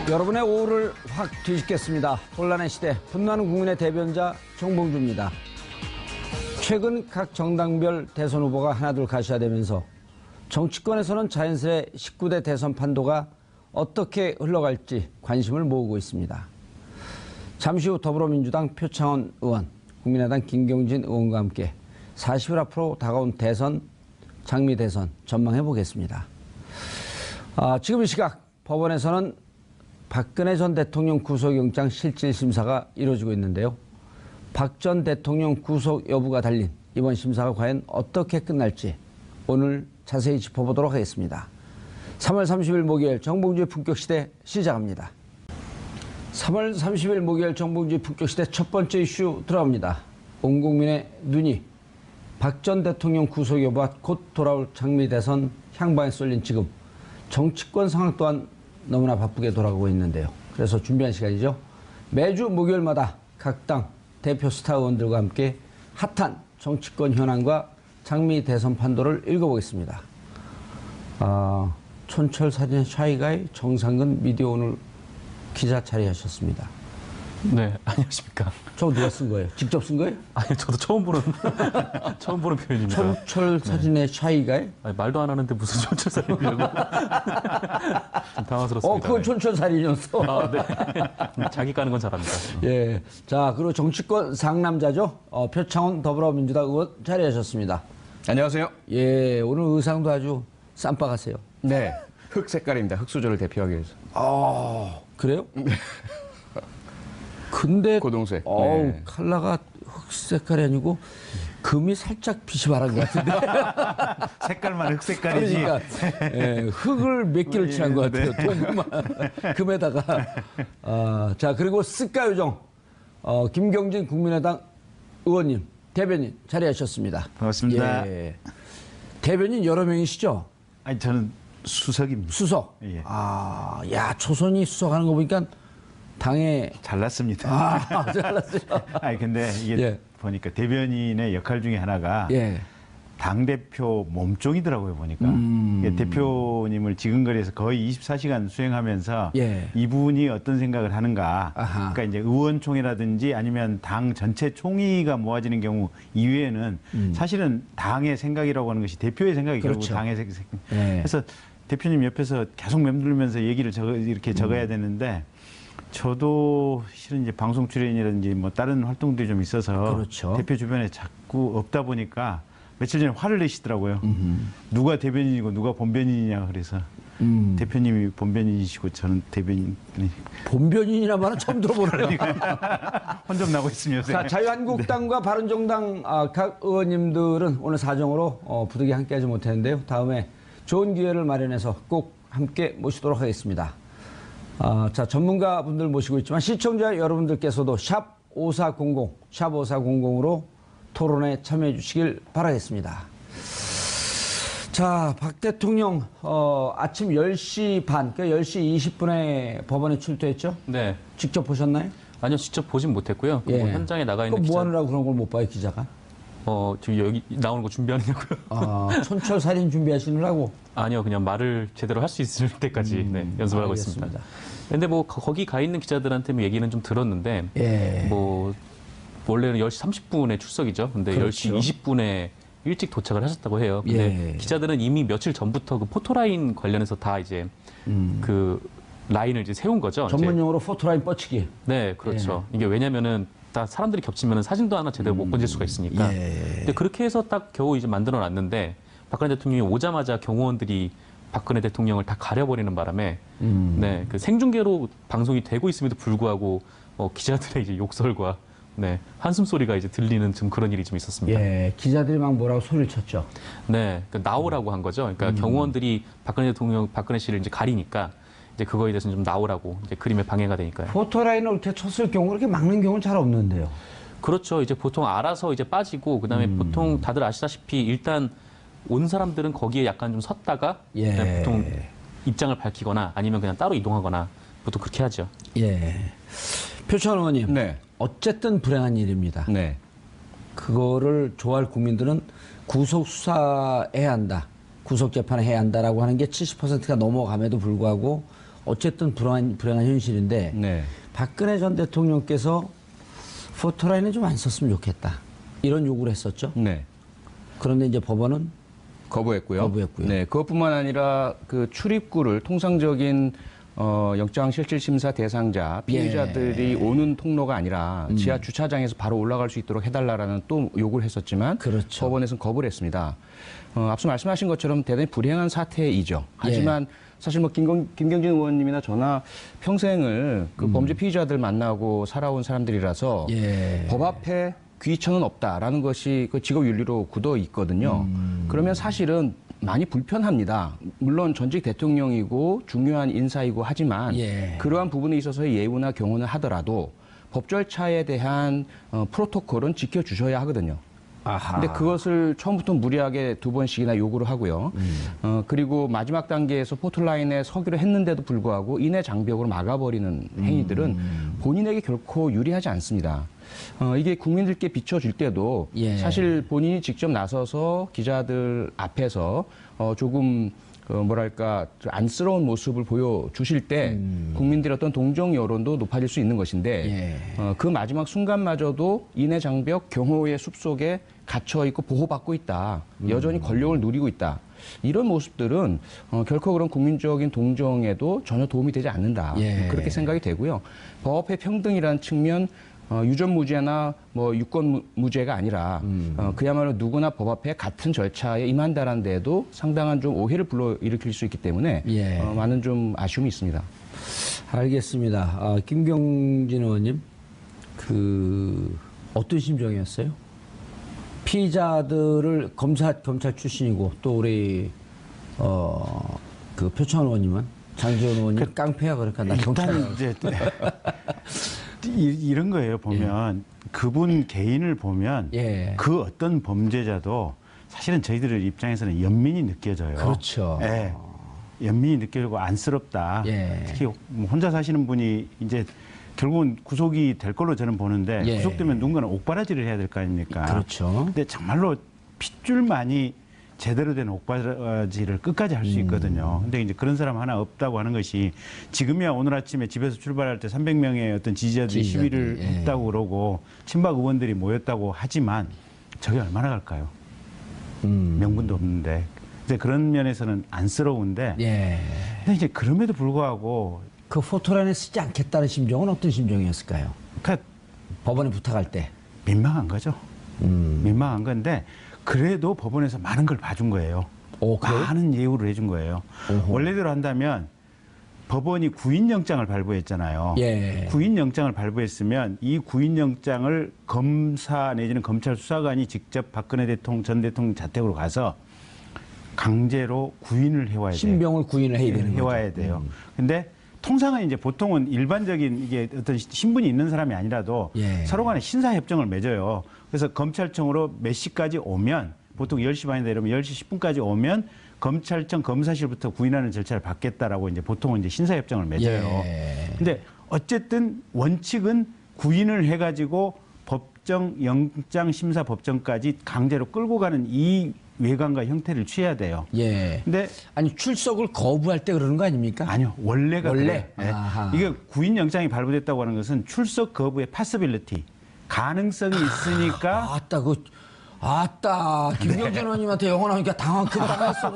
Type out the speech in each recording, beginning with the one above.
여러분의 오후를 확 뒤집겠습니다. 혼란의 시대, 분노하는 국민의 대변자 정봉주입니다. 최근 각 정당별 대선 후보가 하나둘 가시화되면서 정치권에서는 자연스레 19대 대선 판도가 어떻게 흘러갈지 관심을 모으고 있습니다. 잠시 후 더불어민주당 표창원 의원, 국민의당 김경진 의원과 함께 40일 앞으로 다가온 대선, 장미 대선 전망해 보겠습니다. 지금 이 시각 법원에서는 박근혜 전 대통령 구속영장 실질심사가 이루어지고 있는데요. 박 전 대통령 구속 여부가 달린 이번 심사가 과연 어떻게 끝날지 오늘 자세히 짚어보도록 하겠습니다. 3월 30일 목요일 정봉주의 품격시대 시작합니다. 3월 30일 목요일 정봉주의 품격시대 첫 번째 이슈 들어갑니다. 온 국민의 눈이 박 전 대통령 구속 여부와 곧 돌아올 장미 대선 향방에 쏠린 지금 정치권 상황 또한 너무나 바쁘게 돌아가고 있는데요. 그래서 준비한 시간이죠. 매주 목요일마다 각 당 대표 스타 의원들과 함께 핫한 정치권 현안과 장미 대선 판도를 읽어보겠습니다. 촌철 사진 샤이가이 정상근 미디어 오늘 기자 자리하셨습니다. 네, 안녕하십니까. 저거 누가 쓴 거예요? 직접 쓴 거예요? 아니, 저도 처음 보는 표현입니다. 촌철 사진의 샤이가이? 아니, 말도 안 하는데 무슨 촌철 사진이라고. 좀 당황스럽습니다. 그건 촌철 사진이었어. 아, 네. 자기 까는 건 잘합니다. 예. 자, 그리고 정치권 상남자죠. 표창원 더불어민주당 의원 자리하셨습니다. 안녕하세요. 예, 오늘 의상도 아주 쌈박하세요. 네. 흑 색깔입니다. 흑수저를 대표하기 위해서. 그래요? 근데 고동색. 네. 컬러가 흑 색깔이 아니고 금이 살짝 빛이 바란 것 같은데. 색깔만 흑 색깔이지. 그러니까 예, 흑을 몇 개를 칠한 것 같아요. 동금만 금에다가. 자, 그리고 스카요정 김경진 국민의당 의원님, 대변인 자리하셨습니다. 반갑습니다. 예. 대변인 여러 명이시죠? 아니 저는 수석입니다. 수석. 예. 야, 초선이 수석하는 거 보니까 당에 잘났습니다. 잘났어요. 아니 근데 이게 예. 보니까 대변인의 역할 중에 하나가 예. 당 대표 몸종이더라고요 보니까. 이게 대표님을 지근거리에서 거의 24시간 수행하면서 예. 이분이 어떤 생각을 하는가. 아하. 그러니까 이제 의원총회라든지 아니면 당 전체 총의가 모아지는 경우 이외에는 사실은 당의 생각이라고 하는 것이 대표의 생각이 그렇죠. 결국 당의 생각. 예. 그래서 대표님 옆에서 계속 맴돌면서 얘기를 이렇게 적어야 되는데. 저도 실은 이제 방송 출연이라든지 뭐 다른 활동들이 좀 있어서 그렇죠. 대표 주변에 자꾸 없다 보니까 며칠 전에 화를 내시더라고요. 누가 대변인이고 누가 본변인이냐 그래서 대표님이 본변인이시고 저는 대변인. 본변인이란 말은 처음 들어보네요. 혼좀 나고 있으면 요새. 자, 자유한국당과 바른정당 각 의원님들은 오늘 사정으로 부득이 함께하지 못했는데요. 다음에 좋은 기회를 마련해서 꼭 함께 모시도록 하겠습니다. 자, 전문가분들 모시고 있지만 시청자 여러분들께서도 샵 5400, 샵 5400으로 토론에 참여해 주시길 바라겠습니다. 자, 박 대통령 아침 10시 반, 그러니까 10시 20분에 법원에 출두했죠? 네. 직접 보셨나요? 아니요, 직접 보진 못했고요. 그 뭐 현장에 나가 있는 뭐 하느라고 그런 걸 못 봐요, 기자가? 지금 여기 나오는 거 준비하느냐고요? 촌철 살인 준비하시느라고? 아니요, 그냥 말을 제대로 할 수 있을 때까지 연습을 하고 있습니다. 근데 뭐 거기 가 있는 기자들한테 뭐 얘기는 좀 들었는데, 예. 뭐 원래는 10시 30분에 출석이죠. 근데 그렇죠. 10시 20분에 일찍 도착을 하셨다고 해요. 근데 예. 기자들은 이미 며칠 전부터 그 포토라인 관련해서 다 이제 그 라인을 이제 세운 거죠. 전문용어로 포토라인 뻗치기. 네, 그렇죠. 이게 왜냐면은 다 사람들이 겹치면 사진도 하나 제대로 못 건질 수가 있으니까. 예. 근데 그렇게 해서 딱 겨우 이제 만들어 놨는데 박근혜 대통령이 오자마자 경호원들이 박근혜 대통령을 다 가려버리는 바람에 네, 그 생중계로 방송이 되고 있음에도 불구하고 기자들의 이제 욕설과 네, 한숨 소리가 이제 들리는 좀 그런 일이 좀 있었습니다. 예, 기자들이 막 뭐라고 소리를 쳤죠. 네, 그러니까 나오라고 한 거죠. 그러니까 경호원들이 박근혜 씨를 이제 가리니까 이제 그거에 대해서는 좀 나오라고 이제 그림에 방해가 되니까요. 포토라인을 이렇게 쳤을 경우 그렇게 막는 경우는 잘 없는데요. 그렇죠. 이제 보통 알아서 이제 빠지고 그다음에 보통 다들 아시다시피 일단 온 사람들은 거기에 약간 좀 섰다가 예. 그냥 보통 입장을 밝히거나 아니면 그냥 따로 이동하거나 보통 그렇게 하죠. 예. 표창원 의원님. 네. 어쨌든 불행한 일입니다. 네. 그거를 좋아할 국민들은 구속 수사해야 한다. 구속 재판을 해야 한다라고 하는 게 70%가 넘어감에도 불구하고 어쨌든 불안한 현실인데 네. 박근혜 전 대통령께서 포토라인을 좀 안 썼으면 좋겠다. 이런 요구를 했었죠. 네. 그런데 이제 법원은 거부했고요. 거부했고요. 네, 그것뿐만 아니라 그 출입구를 통상적인 영장실질심사 대상자 피의자들이 오는 통로가 아니라 지하 주차장에서 바로 올라갈 수 있도록 해달라라는 또 요구를 했었지만 그렇죠. 법원에서는 거부를 했습니다. 앞서 말씀하신 것처럼 대단히 불행한 사태이죠. 하지만 사실 뭐 김경진 의원님이나 저나 평생을 그 범죄 피의자들 만나고 살아온 사람들이라서 법 앞에 귀천은 없다라는 것이 그 직업 윤리로 굳어 있거든요. 그러면 사실은 많이 불편합니다. 물론 전직 대통령이고 중요한 인사이고 하지만 그러한 부분에 있어서의 예우나 경호는 하더라도 법 절차에 대한 프로토콜은 지켜주셔야 하거든요. 아하. 근데 그것을 처음부터 무리하게 2번씩이나 요구를 하고요. 그리고 마지막 단계에서 포토라인에 서기로 했는데도 불구하고 인해 장벽으로 막아버리는 행위들은 본인에게 결코 유리하지 않습니다. 이게 국민들께 비춰줄 때도 사실 본인이 직접 나서서 기자들 앞에서 조금 뭐랄까 안쓰러운 모습을 보여주실 때 국민들의 어떤 동정 여론도 높아질 수 있는 것인데 그 마지막 순간마저도 인해 장벽 경호의 숲속에 갇혀 있고 보호받고 있다. 여전히 권력을 누리고 있다. 이런 모습들은 결코 그런 국민적인 동정에도 전혀 도움이 되지 않는다. 그렇게 생각이 되고요. 법의 평등이라는 측면 유전무죄나 뭐 유권무죄가 아니라 그야말로 누구나 법 앞에 같은 절차에 임한다는 데에도 상당한 좀 오해를 불러일으킬 수 있기 때문에 많은 좀 아쉬움이 있습니다. 알겠습니다. 김경진 의원님, 어떤 심정이었어요? 피의자들을 검찰 출신이고 또 우리 표창원 의원님은 장지원 의원님 깡패야 그러니까 나 경찰. 일단 이제 이런 거예요. 보면 그분 개인을 보면 그 어떤 범죄자도 사실은 저희들 입장에서는 연민이 느껴져요. 그렇죠. 예. 연민이 느껴지고 안쓰럽다. 특히 혼자 사시는 분이 이제 결국은 구속이 될 걸로 저는 보는데 구속되면 누군가는 옥바라지를 해야 될 거 아닙니까? 그렇죠. 근데 정말로 핏줄만이 제대로 된 옥바지를 끝까지 할 수 있거든요. 근데 이제 그런 사람 하나 없다고 하는 것이 지금이야 오늘 아침에 집에서 출발할 때 300명의 어떤 지지자들이 시위를 했다고 그러고 친박 의원들이 모였다고 하지만 저게 얼마나 갈까요? 명분도 없는데. 근데 그런 면에서는 안쓰러운데. 근데 이제 그럼에도 불구하고 그 포토라인에 쓰지 않겠다는 심정은 어떤 심정이었을까요? 그러니까 법원에 부탁할 때. 민망한 거죠. 민망한 건데 그래도 법원에서 많은 걸 봐준 거예요. 많은 예우를 해준 거예요. 원래대로 한다면 법원이 구인영장을 발부했잖아요. 구인영장을 발부했으면 이 구인영장을 검사 내지는 검찰 수사관이 직접 박근혜 전 대통령 자택으로 가서 강제로 구인을 해와야 돼요. 신병을 구인을 해야 되는 거죠. 해와야 돼요. 근데 통상은 이제 보통은 일반적인 이게 어떤 신분이 있는 사람이 아니라도 서로 간에 신사협정을 맺어요. 그래서 검찰청으로 몇 시까지 오면 보통 10시 반이다 이러면 10시 10분까지 오면 검찰청 검사실부터 구인하는 절차를 받겠다라고 이제 보통은 이제 신사협정을 맺어요. 근데 어쨌든 원칙은 구인을 해가지고 영장 심사 법정까지 강제로 끌고 가는 이 외관과 형태를 취해야 돼요. 근데 아니 출석을 거부할 때 그러는 거 아닙니까? 아니요. 원래가 원래? 그래요. 이게 구인 영장이 발부됐다고 하는 것은 출석 거부의 파서빌리티 가능성이 있으니까 아따 김경진 의원님한테 영어 나오니까 당황했어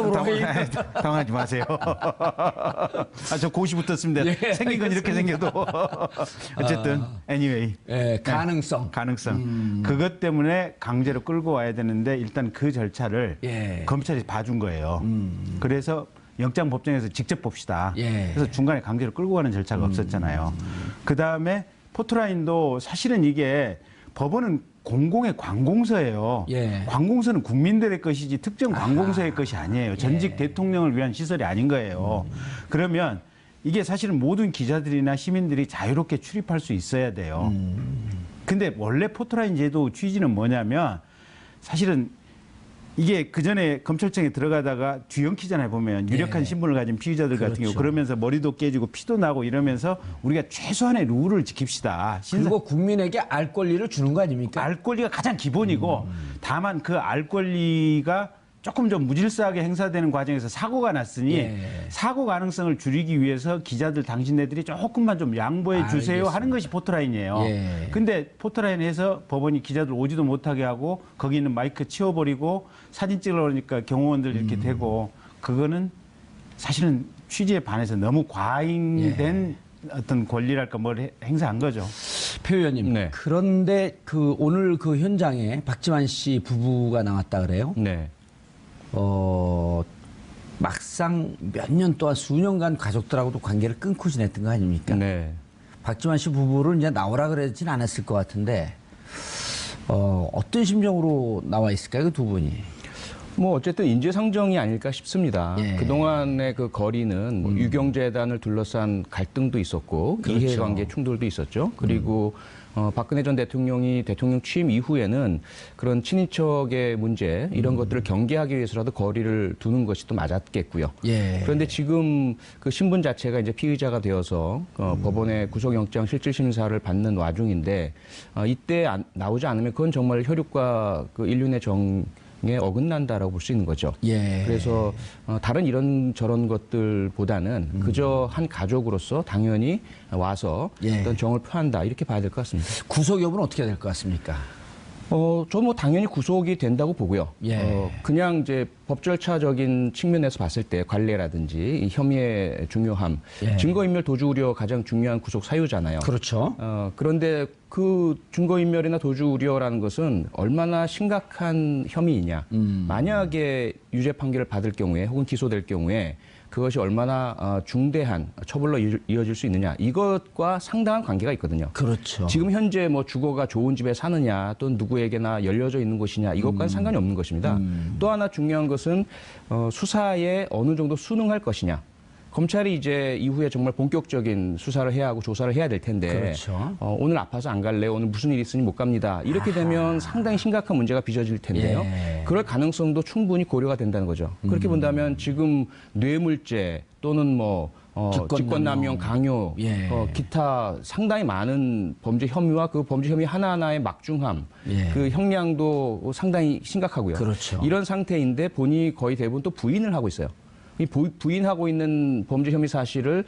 그러게. 당황하지 마세요. 저 고시 붙었습니다. 생긴 건 이렇게 생겨도 어쨌든 anyway. 가능성. 그것 때문에 강제로 끌고 와야 되는데 일단 그 절차를 검찰이 봐준 거예요. 그래서 영장 법정에서 직접 봅시다. 그래서 중간에 강제로 끌고 가는 절차가 없었잖아요. 그다음에 포토라인도 사실은 이게 법원은 공공의 관공서예요. 관공서는 국민들의 것이지 특정 관공서의 것이 아니에요. 전직 대통령을 위한 시설이 아닌 거예요. 그러면 이게 사실은 모든 기자들이나 시민들이 자유롭게 출입할 수 있어야 돼요. 근데 원래 포토라인 제도 취지는 뭐냐면 사실은 이게 그전에 검찰청에 들어가다가 뒤엉키잖아요. 보면 유력한 신분을 가진 피의자들 같은 경우 그러면서 머리도 깨지고 피도 나고 이러면서 우리가 최소한의 룰을 지킵시다. 그리고 국민에게 알 권리를 주는 거 아닙니까? 알 권리가 가장 기본이고 다만 그 알 권리가 조금 좀 무질서하게 행사되는 과정에서 사고가 났으니 예. 사고 가능성을 줄이기 위해서 기자들 당신네들이 조금만 좀 양보해 주세요 하는 것이 포토라인이에요. 예. 근데 포토라인에서 법원이 기자들 오지도 못하게 하고 거기 있는 마이크 치워버리고 사진 찍으러 오니까 경호원들 이렇게 되고 그거는 사실은 취지에 반해서 너무 과잉된 어떤 권리랄까 뭘 행사한 거죠. 표 의원님. 네. 그런데 오늘 그 현장에 박지만 씨 부부가 나왔다 그래요? 네. 막상 몇 년 동안 수년간 가족들하고도 관계를 끊고 지냈던 거 아닙니까? 네. 박지만 씨 부부를 이제 나오라 그러진 않았을 것 같은데, 어떤 심정으로 나와 있을까요, 그 두 분이? 뭐 어쨌든 인재상정이 아닐까 싶습니다. 예. 그동안의 그 거리는 뭐 유경재단을 둘러싼 갈등도 있었고 그렇죠. 이해관계 충돌도 있었죠. 그리고 박근혜 전 대통령이 대통령 취임 이후에는 그런 친인척의 문제 이런 것들을 경계하기 위해서라도 거리를 두는 것이 또 맞았겠고요. 예. 그런데 지금 그 신분 자체가 이제 피의자가 되어서 법원의 구속영장 실질심사를 받는 와중인데 이때 나오지 않으면 그건 정말 혈육과 그 인륜의 정에 어긋난다라고 볼 수 있는 거죠. 예. 그래서 다른 이런 저런 것들보다는 그저 한 가족으로서 당연히 와서 예. 어떤 정을 표한다 이렇게 봐야 될 것 같습니다. 구속 여부는 어떻게 될 것 같습니까? 저 뭐 당연히 구속이 된다고 보고요. 예. 그냥 이제 법 절차적인 측면에서 봤을 때 관례라든지 이 혐의의 중요함, 예. 증거인멸 도주 우려 가장 중요한 구속 사유잖아요. 그렇죠. 그런데 그 증거인멸이나 도주 우려라는 것은 얼마나 심각한 혐의이냐. 만약에 유죄 판결을 받을 경우에 혹은 기소될 경우에 그것이 얼마나 중대한 처벌로 이어질 수 있느냐. 이것과 상당한 관계가 있거든요. 그렇죠. 지금 현재 뭐 주거가 좋은 집에 사느냐 또는 누구에게나 열려져 있는 곳이냐 이것과는 상관이 없는 것입니다. 또 하나 중요한 것은 수사에 어느 정도 순응할 것이냐. 검찰이 이제 이후에 정말 본격적인 수사를 해야 하고 조사를 해야 될 텐데 그렇죠. 오늘 아파서 안 갈래 오늘 무슨 일이 있으니 못 갑니다. 이렇게 되면 상당히 심각한 문제가 빚어질 텐데요. 예. 그럴 가능성도 충분히 고려가 된다는 거죠. 그렇게 본다면 지금 뇌물죄 또는 뭐 직권남용, 강요, 예. 기타 상당히 많은 범죄 혐의와 그 범죄 혐의 하나하나의 막중함, 예. 그 형량도 상당히 심각하고요. 그렇죠. 이런 상태인데 본인이 거의 대부분 또 부인을 하고 있어요. 이 부인하고 있는 범죄 혐의 사실을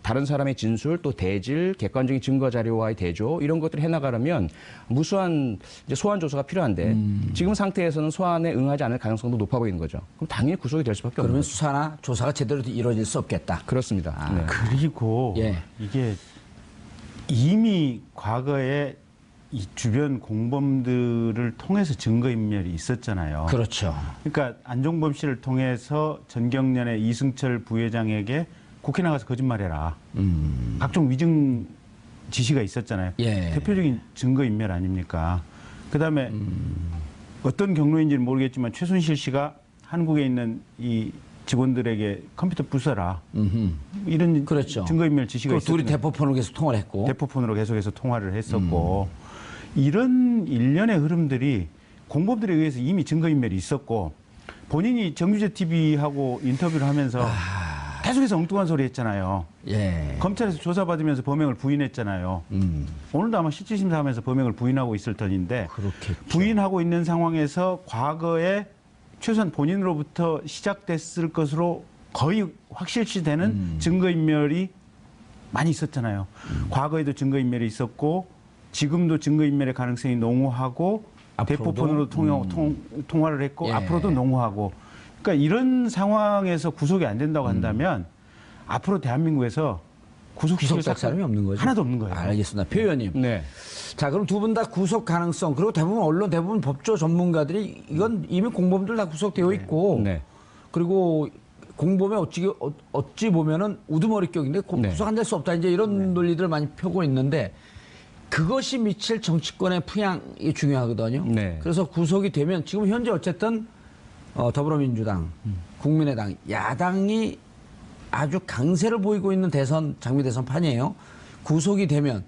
다른 사람의 진술, 또 대질, 객관적인 증거 자료와의 대조 이런 것들을 해나가려면 무수한 이제 소환 조사가 필요한데 지금 상태에서는 소환에 응하지 않을 가능성도 높아 보이는 거죠. 그럼 당연히 구속이 될 수밖에 없는 그러면 거죠. 수사나 조사가 제대로 이루어질 수 없겠다. 그렇습니다. 네. 그리고 예. 이게 이미 과거에 이 주변 공범들을 통해서 증거인멸이 있었잖아요. 그렇죠. 그러니까 안종범 씨를 통해서 전경련의 이승철 부회장에게 국회 나가서 거짓말해라. 각종 위증 지시가 있었잖아요. 예. 대표적인 증거인멸 아닙니까? 그다음에 어떤 경로인지는 모르겠지만 최순실 씨가 한국에 있는 이 직원들에게 컴퓨터 부숴라. 이런 그렇죠. 증거인멸 지시가 있었죠. 둘이 대포폰으로 계속 통화를 했고. 대포폰으로 계속해서 통화를 했었고 이런 일련의 흐름들이 공범들에 의해서 이미 증거인멸이 있었고 본인이 정규제 TV하고 인터뷰를 하면서 계속해서 엉뚱한 소리 했잖아요. 예. 검찰에서 조사받으면서 범행을 부인했잖아요. 오늘도 아마 실질심사하면서 범행을 부인하고 있을 터인데 그렇겠죠. 부인하고 있는 상황에서 과거에 최소한 본인으로부터 시작됐을 것으로 거의 확실시되는 증거인멸이 많이 있었잖아요. 과거에도 증거인멸이 있었고 지금도 증거인멸의 가능성이 농후하고 앞으로도? 대포폰으로 통화를 했고 예. 앞으로도 농후하고 그러니까 이런 상황에서 구속이 안 된다고 한다면 앞으로 대한민국에서 구속시킬 구속될 사람이 없는 거죠. 하나도 없는 거예요. 알겠습니다. 표 의원님. 네. 자, 그럼 두 분 다 구속 가능성 그리고 대부분 언론 대부분 법조 전문가들이 이건 이미 공범들 다 구속되어 있고 네. 그리고 공범에 어찌 보면은 우두머리격인데 네. 구속 안 될 수 없다 이제 이런 논리들을 많이 펴고 있는데 그것이 미칠 정치권의 풍향이 중요하거든요. 네. 그래서 구속이 되면 지금 현재 어쨌든 더불어민주당, 국민의당, 야당이 아주 강세를 보이고 있는 장미 대선 판이에요. 구속이 되면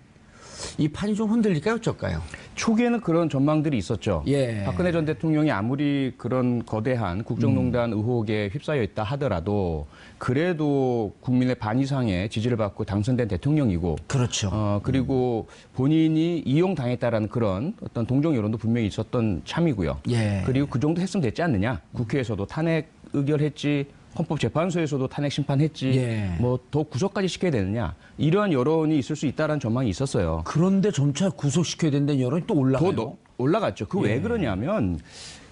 이 판이 좀 흔들릴까요, 어쩔까요? 초기에는 그런 전망들이 있었죠. 예. 박근혜 전 대통령이 아무리 그런 거대한 국정농단 의혹에 휩싸여 있다 하더라도 그래도 국민의 반 이상의 지지를 받고 당선된 대통령이고 그렇죠. 그리고 본인이 이용당했다라는 그런 어떤 동정 여론도 분명히 있었던 참이고요. 예. 그리고 그 정도 했으면 됐지 않느냐. 국회에서도 탄핵 의결했지. 헌법재판소에서도 탄핵 심판했지. 예. 뭐 더 구속까지 시켜야 되느냐. 이러한 여론이 있을 수 있다라는 전망이 있었어요. 그런데 점차 구속시켜야 된다는 여론이 또 올라가요. 올라갔죠. 그 왜 그러냐면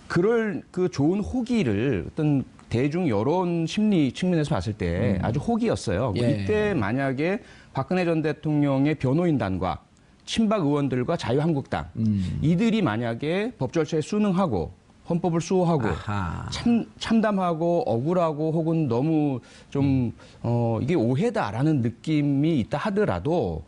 그럴 그 좋은 호기를 어떤 대중 여론 심리 측면에서 봤을 때 아주 호기였어요. 예. 이때 만약에 박근혜 전 대통령의 변호인단과 친박 의원들과 자유한국당 이들이 만약에 법 절차에 순응하고 헌법을 수호하고 아하. 참담하고 억울하고 혹은 너무 좀 이게 오해다라는 느낌이 있다 하더라도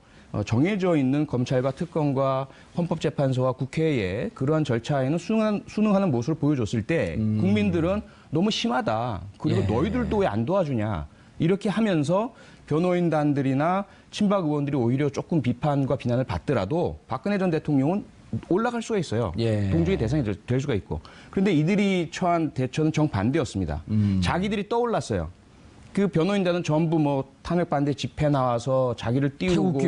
정해져 있는 검찰과 특검과 헌법재판소와 국회의 그러한 절차에는 순응하는 모습을 보여줬을 때 국민들은 너무 심하다. 그리고 예. 너희들도 왜 안 도와주냐. 이렇게 하면서 변호인단들이나 친박 의원들이 오히려 조금 비판과 비난을 받더라도 박근혜 전 대통령은 올라갈 수가 있어요. 예. 동조의 대상이 될 수가 있고. 그런데 이들이 처한 대처는 정반대였습니다. 자기들이 떠올랐어요. 그 변호인단은 전부 뭐 탄핵 반대 집회 나와서 자기를 띄우고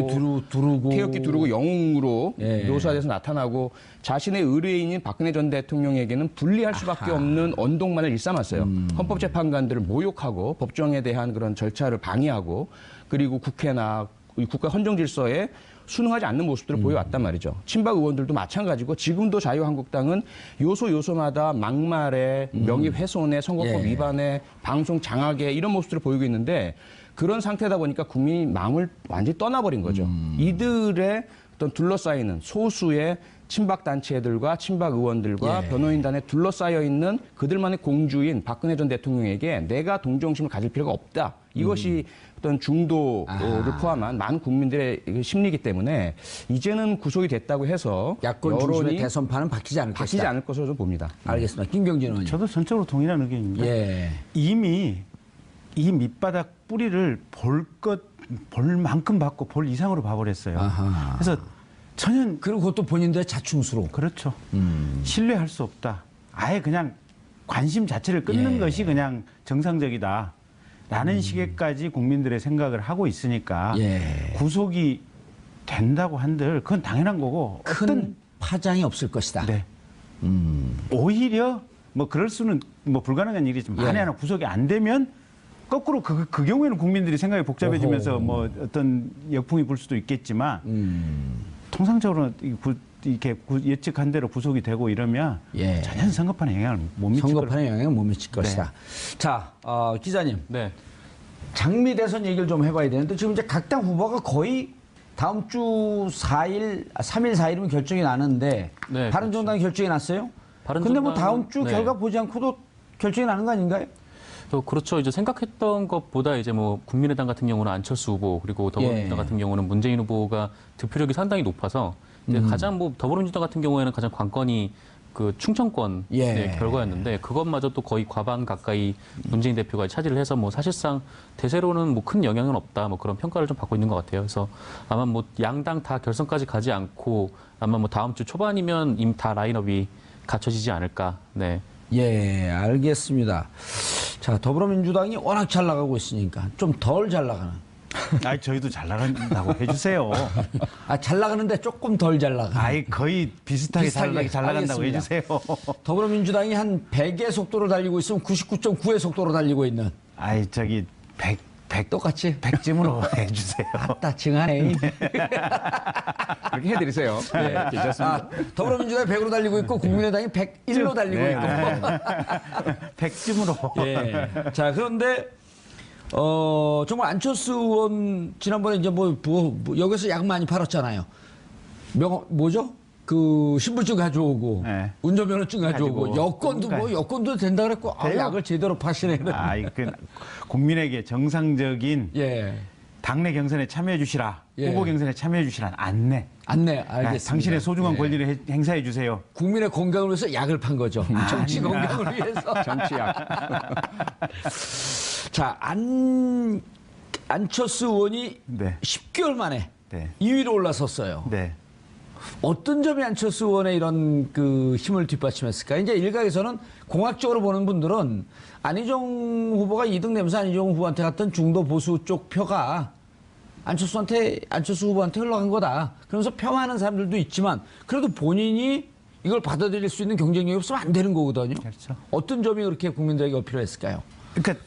태극기 두르고 영웅으로 예. 묘사돼서 나타나고 자신의 의뢰인인 박근혜 전 대통령에게는 불리할 수밖에 없는 언동만을 일삼았어요. 헌법재판관들을 모욕하고 법정에 대한 그런 절차를 방해하고 그리고 국회나 국가 헌정 질서에 순응하지 않는 모습들을 보여왔단 말이죠. 친박 의원들도 마찬가지고 지금도 자유한국당은 요소마다 막말에 명예훼손에 선거법 예. 위반에 방송 장악에 이런 모습들을 보이고 있는데 그런 상태다 보니까 국민이 마음을 완전히 떠나버린 거죠. 이들의 어떤 둘러싸이는 소수의 친박 단체들과 친박 의원들과 예. 변호인단에 둘러싸여 있는 그들만의 공주인 박근혜 전 대통령에게 내가 동정심을 가질 필요가 없다. 이것이 어떤 중도를 포함한 많은 국민들의 심리이기 때문에 이제는 구속이 됐다고 해서 야권 중심의 여론이 대선판은 바뀌지 않을 바뀌지 것이다. 않을 것으로 좀 봅니다. 알겠습니다. 김경진 의원님. 저도 전적으로 동일한 의견입니다. 예. 이미 이 밑바닥 뿌리를 볼 만큼 받고 볼 이상으로 봐버렸어요. 아하. 그래서 전혀 그리고 그것도 본인들의 자충수로. 그렇죠. 신뢰할 수 없다. 아예 그냥 관심 자체를 끊는 예. 것이 그냥 정상적이다. 라는 식의까지 국민들의 생각을 하고 있으니까 예. 구속이 된다고 한들 그건 당연한 거고 큰 파장이 없을 것이다. 네. 오히려 뭐 그럴 수는 뭐 불가능한 일이지만 만에 예. 하나 구속이 안 되면 거꾸로 그 경우에는 국민들이 생각이 복잡해지면서 오호. 뭐 어떤 역풍이 불 수도 있겠지만 통상적으로 이렇게 예측한 대로 구속이 되고 이러면 예. 전혀 선거판에 영향을 못 미칠 거라고. 선거판에 영향을 못 미칠 것이다. 자, 기자님. 네. 장미 대선 얘기를 좀 해봐야 되는데 지금 이제 각 당 후보가 거의 다음 주 3일, 4일이면 결정이 나는데 네, 바른정당이 결정이 났어요? 근데 뭐 다음 주 네. 결과 보지 않고도 결정이 나는 거 아닌가요? 그렇죠. 이제 생각했던 것보다 이제 뭐 국민의당 같은 경우는 안철수 후보 그리고 더불어민주당 예. 같은 경우는 문재인 후보가 득표력이 상당히 높아서 이제 가장 뭐 더불어민주당 같은 경우에는 가장 관건이 그 충청권 예. 네, 결과였는데 그것마저 또 거의 과반 가까이 문재인 대표가 차지를 해서 뭐 사실상 대세로는 뭐 큰 영향은 없다 뭐 그런 평가를 좀 받고 있는 것 같아요. 그래서 아마 뭐 양당 다 결선까지 가지 않고 아마 뭐 다음 주 초반이면 이미 다 라인업이 갖춰지지 않을까. 네. 예, 알겠습니다. 자, 더불어민주당이 워낙 잘 나가고 있으니까 좀 덜 잘 나가는. 아이 저희도 잘 나간다고 해주세요. 잘 나가는데 조금 덜 잘 나가는. 아이 거의 비슷하게 잘 나간다고 알겠습니다. 해주세요. 더불어민주당이 한 100의 속도로 달리고 있으면 99.9의 속도로 달리고 있는. 아이 저기 100 똑같이 100쯤으로 해주세요. 아따 징하네. 그렇게 해드리세요. 네, 괜찮습니다. 더불어민주당이 100으로 달리고 있고 국민의당이 101로 달리고 네, 있고. 100쯤으로. 예. 자, 그런데 정말 안철수 의원 지난번에 이제 여기서 약 많이 팔았잖아요. 뭐죠? 그 신분증 가져오고 네. 운전면허증 가져오고 가지고. 여권도 된다 그랬고 돼요. 약을 제대로 파시네. 그 국민에게 정상적인 예. 당내 경선에 참여해 주시라. 예. 후보 경선에 참여해 주시라. 안내. 알겠습니다. 당신의 소중한 예. 권리를 행사해 주세요. 국민의 건강을 위해서 약을 판 거죠. 정치 아닙니다. 건강을 위해서. 정치약. 자, 안철수 의원이 네. 10개월 만에 네. 2위로 올라섰어요. 네. 어떤 점이 안철수 의원의 이런 그 힘을 뒷받침했을까? 이제 일각에서는 공학적으로 보는 분들은 안희정 후보가 2등 되면서 안희정 후보한테 갔던 중도 보수 쪽 표가 안철수 후보한테 흘러간 거다. 그러면서 폄하하는 사람들도 있지만 그래도 본인이 이걸 받아들일 수 있는 경쟁력이 없으면 안 되는 거거든요. 그렇죠. 어떤 점이 그렇게 국민들에게 어필했을까요? 그러니까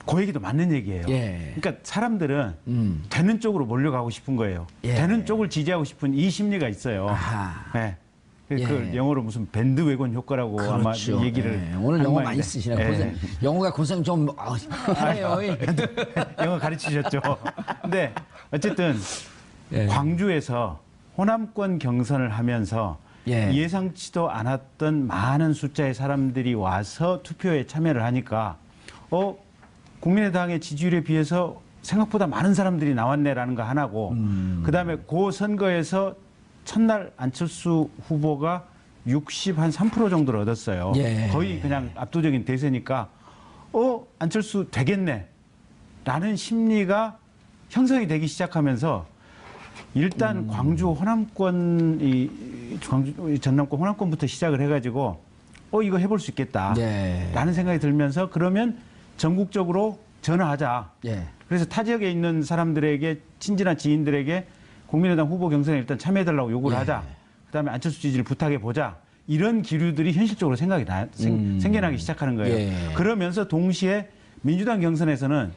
그 얘기도 맞는 얘기예요. 예. 그러니까 사람들은 되는 쪽으로 몰려가고 싶은 거예요. 예. 되는 쪽을 지지하고 싶은 이 심리가 있어요. 아하. 네. 예. 그 영어로 무슨 밴드웨건 효과라고 그렇죠. 아마 얘기를 예. 오늘 하는 영어 모양인데. 많이 쓰시네요. 예. 고생, 영어가 고생 좀 해요. 영어 가르치셨죠. 근데 어쨌든 예. 광주에서 호남권 경선을 하면서 예. 예상치도 않았던 많은 숫자의 사람들이 와서 투표에 참여를 하니까 국민의당의 지지율에 비해서 생각보다 많은 사람들이 나왔네라는 거 하나고 그다음에 그 선거에서 첫날 안철수 후보가 63% 정도를 얻었어요. 예. 거의 그냥 압도적인 대세니까 안철수 되겠네 라는 심리가 형성이 되기 시작하면서 일단 광주 호남권 광주 전남권 호남권부터 시작을 해가지고 이거 해볼 수 있겠다라는 예. 생각이 들면서 그러면 전국적으로 전화하자. 예. 그래서 타 지역에 있는 사람들에게 친절한 지인들에게 국민의당 후보 경선에 일단 참여해달라고 요구를 예. 하자. 그다음에 안철수 지지를 부탁해 보자. 이런 기류들이 현실적으로 생겨나기 시작하는 거예요. 예. 그러면서 동시에 민주당 경선에서는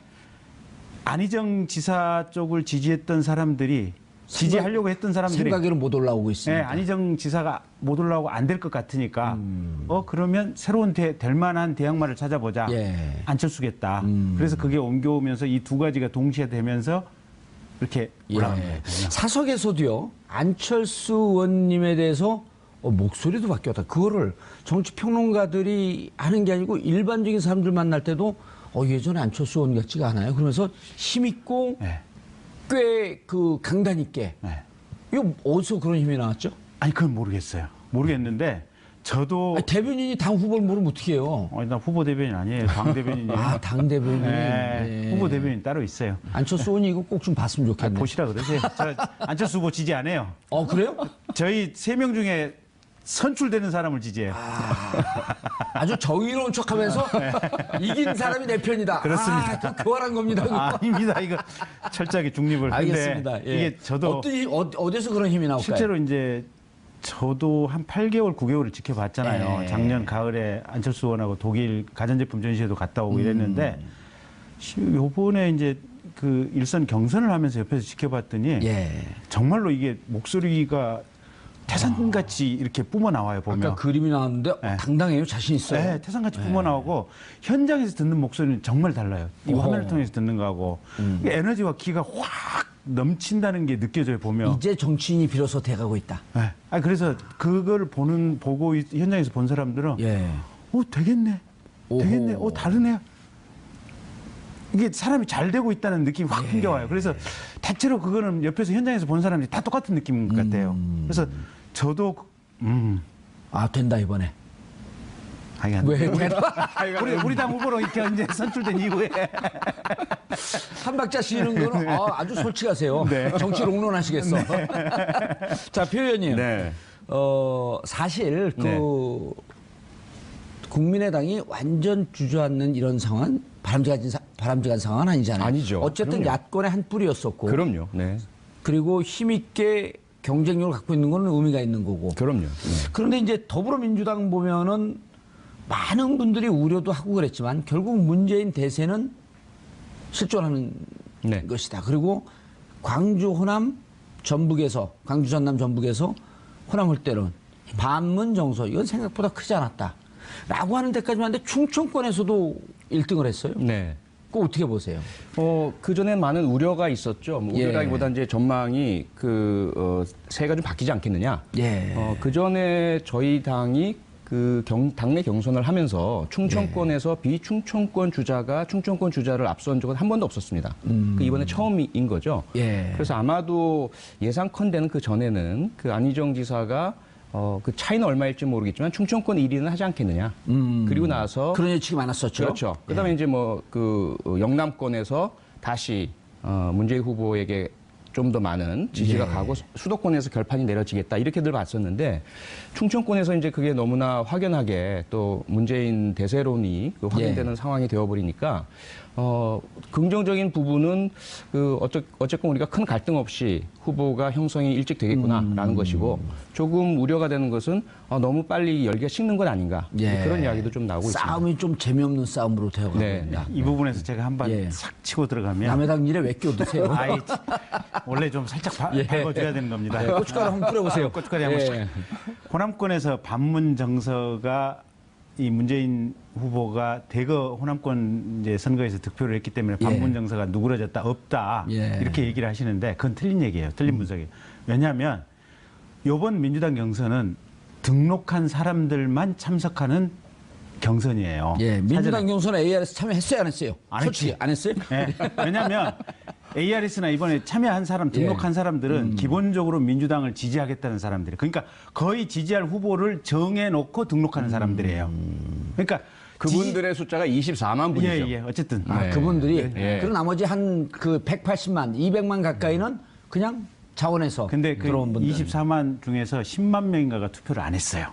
안희정 지사 쪽을 지지했던 사람들이 지지하려고 했던 사람들이 생각으로 못 올라오고 있습니다. 네, 안희정 지사가 못 올라오고 안 될 것 같으니까 그러면 새로운 될 만한 대항마를 찾아보자. 예. 안철수겠다. 그래서 그게 옮겨오면서 이 두 가지가 동시에 되면서 이렇게 올라간 거예요. 사석에서도요. 안철수 의원님에 대해서 목소리도 바뀌었다. 그거를 정치평론가들이 하는 게 아니고 일반적인 사람들 만날 때도 예전에 안철수 의원 같지가 않아요. 그러면서 힘있고 네. 꽤 그 강단 있게. 네. 이거 어디서 그런 힘이 나왔죠? 아니 그건 모르겠어요. 모르겠는데 저도 아니, 대변인이 당 후보를 모르면 어떻게 해요? 나 후보 대변인 아니에요. 당 대변인이에요. 아, 당 대변인. 네, 예. 후보 대변인 따로 있어요. 안철수 의원이 이거 꼭 좀 봤으면 좋겠네. 보시라 그러세요. 저 안철수 후보 지지 안 해요. 그래요? 저희 3명 중에 선출되는 사람을 지지해요. 아주 정의로운 척하면서 이긴 사람이 내 편이다. 그렇습니다. 그 교활한 겁니다. 그거. 아닙니다. 이거 철저하게 중립을. 근데 알겠습니다. 예. 이게 저도 어디서 그런 힘이 나올까요? 실제로 이제 저도 한 8개월, 9개월을 지켜봤잖아요. 예. 작년 가을에 안철수 의원하고 독일 가전제품 전시회도 갔다 오고 이랬는데 요번에 이제 그 일선 경선을 하면서 옆에서 지켜봤더니 예. 정말로 이게 목소리가 태산같이 이렇게 뿜어 나와요. 보면. 아까 그림이 나왔는데 네. 당당해요. 자신 있어요. 네, 태산같이 뿜어 나오고 현장에서 듣는 목소리는 정말 달라요. 이 오호. 화면을 통해서 듣는 거하고 에너지와 기가 확 넘친다는 게 느껴져요. 보면. 이제 정치인이 비로소 돼가고 있다. 네. 그래서 그걸 보고 현장에서 본 사람들은 예. 되겠네. 오호. 되겠네. 다르네. 이게 사람이 잘 되고 있다는 느낌이 확 풍겨와요. 그래서 대체로 그거는 옆에서 현장에서 본 사람들이 다 똑같은 느낌 같아요. 그래서 저도 된다 이번에. 왜? 우리 당 후보로 이렇게 이제 선출된 이후에 한 박자 쉬는 거는 아주 솔직하세요. 네. 정치 롱론하시겠어. 자, 표 의원님. 네. 사실 네. 국민의당이 완전 주저앉는 이런 상황, 바람직한 상황은 아니잖아요. 아니죠. 어쨌든 그럼요. 야권의 한 뿌리였었고. 그럼요. 네. 그리고 힘있게 경쟁력을 갖고 있는 거는 의미가 있는 거고. 그럼요. 네. 그런데 이제 더불어민주당 보면은 많은 분들이 우려도 하고 그랬지만 결국 문재인 대세는 실존하는 네. 것이다. 그리고 광주 호남 전북에서 광주 전남 전북에서 호남 홀대론 반문 정서 이건 생각보다 크지 않았다. 라고 하는 데까지만 하는데 충청권에서도 1등을 했어요. 네. 그거 어떻게 보세요? 그전엔 많은 우려가 있었죠. 우려라기보다 이제 전망이 새해가 좀 바뀌지 않겠느냐. 예. 그전에 저희 당이 당내 경선을 하면서 충청권에서 비충청권 주자가 충청권 주자를 앞선 적은 한 번도 없었습니다. 이번에 처음인 거죠. 예. 그래서 아마도 예상컨대는 그 전에는 안희정 지사가 그 차이는 얼마일지 모르겠지만 충청권 1위는 하지 않겠느냐. 그리고 나서 그런 예측이 많았었죠. 그렇죠. 그다음에 이제 영남권에서 다시 문재인 후보에게 좀 더 많은 지지가 가고 수도권에서 결판이 내려지겠다 이렇게들 봤었는데 충청권에서 이제 그게 너무나 확연하게 또 문재인 대세론이 확인되는 상황이 되어버리니까 긍정적인 부분은 어쨌건 우리가 큰 갈등 없이 후보가 형성이 일찍 되겠구나라는 것이고 조금 우려가 되는 것은 너무 빨리 열기가 식는 건 아닌가 그런 이야기도 좀 나오고 있습니다. 싸움이 좀 재미없는 싸움으로 되어가고 있습니다. 이 부분에서 제가 한번 싹 치고 들어가면 남의 당 일에 왜 끼어드세요? 아이, 원래 좀 살짝 밟아줘야 되는 겁니다. 고춧가루 한번 뿌려보세요. 고춧가루 한번 싹. 호남권에서 반문 정서가 이 문재인 후보가 대거 호남권 이제 선거에서 득표를 했기 때문에 반문 정서가 누그러졌다 없다 이렇게 얘기를 하시는데 그건 틀린 얘기예요. 틀린 분석이에요. 왜냐하면 이번 민주당 경선은 등록한 사람들만 참석하는 경선이에요. 민주당 경선에 ARS 참여했어요, 안 했어요? 안 솔직히 했지. 안 했어요? 네. 왜냐하면 ARS나 이번에 참여한 사람, 등록한 사람들은 기본적으로 민주당을 지지하겠다는 사람들이에요. 그러니까 거의 지지할 후보를 정해놓고 등록하는 사람들이에요. 그러니까 그분들의 숫자가 24만 분이죠. 예, 어쨌든. 그분들이 그리고 나머지 한 그 180만, 200만 가까이는 그냥 자원에서 근데 그 들어온 분들. 24만 중에서 10만 명인가가 투표를 안 했어요.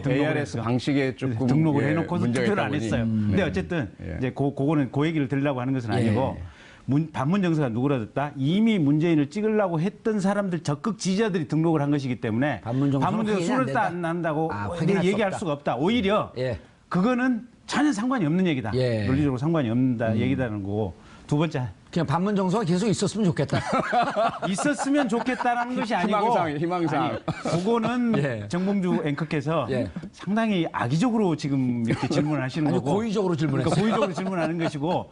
ARS 방식에 조금 등록을 해놓고 문제가 투표를 있다 안 보니. 했어요. 근데 어쨌든 이제 그거는 그 얘기를 들으려고 하는 것은 아니고 반문 정서가 누그러졌다. 이미 문재인을 찍으려고 했던 사람들 적극 지지자들이 등록을 한 것이기 때문에 반문 정서는 수를 안 한다고 얘기할 수가 없다. 오히려 그거는 전혀 상관이 없는 얘기다. 논리적으로 상관이 없는 얘기다는 거고. 두 번째. 그냥 반문 정서가 계속 있었으면 좋겠다. 있었으면 좋겠다라는 것이 아니고 희망상. 아니, 그거는 정봉주 앵커께서 상당히 악의적으로 지금 이렇게 질문을 하시는 아니, 거고 고의적으로 질문했어요. 그러니까 고의적으로 질문하는 것이고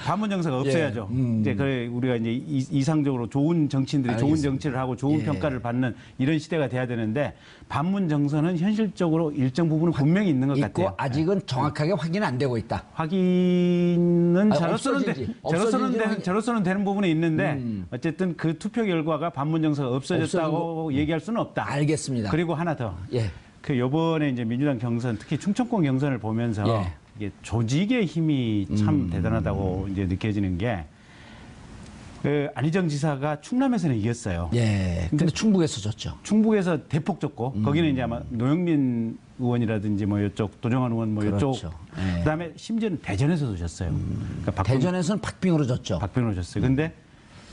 반문 정서가 없어야죠. 이제 우리가 이제 이상적으로 좋은 정치인들이 좋은 정치를 하고 좋은 평가를 받는 이런 시대가 돼야 되는데 반문 정서는 현실적으로 일정 부분은 분명히 있는 것 있고 같아요. 아직은 정확하게 확인 안 되고 있다. 확인은 없어질지. 저로서는 되는 부분이 있는데 어쨌든 그 투표 결과가 반문 정서가 없어졌다고 얘기할 수는 없다. 알겠습니다. 그리고 하나 더. 그 요번에 이제 민주당 경선 특히 충청권 경선을 보면서 이게 조직의 힘이 참 대단하다고 이제 느껴지는 게 그 안희정 지사가 충남에서는 이겼어요. 근데 충북에서 졌죠. 충북에서 대폭 졌고 거기는 이제 아마 노영민 의원이라든지 뭐 이쪽 도정환 의원 뭐 이쪽 그다음에 심지어는 대전에서도 졌어요. 그러니까 대전에서는 박빙으로 졌죠. 박빙으로 졌어요. 근데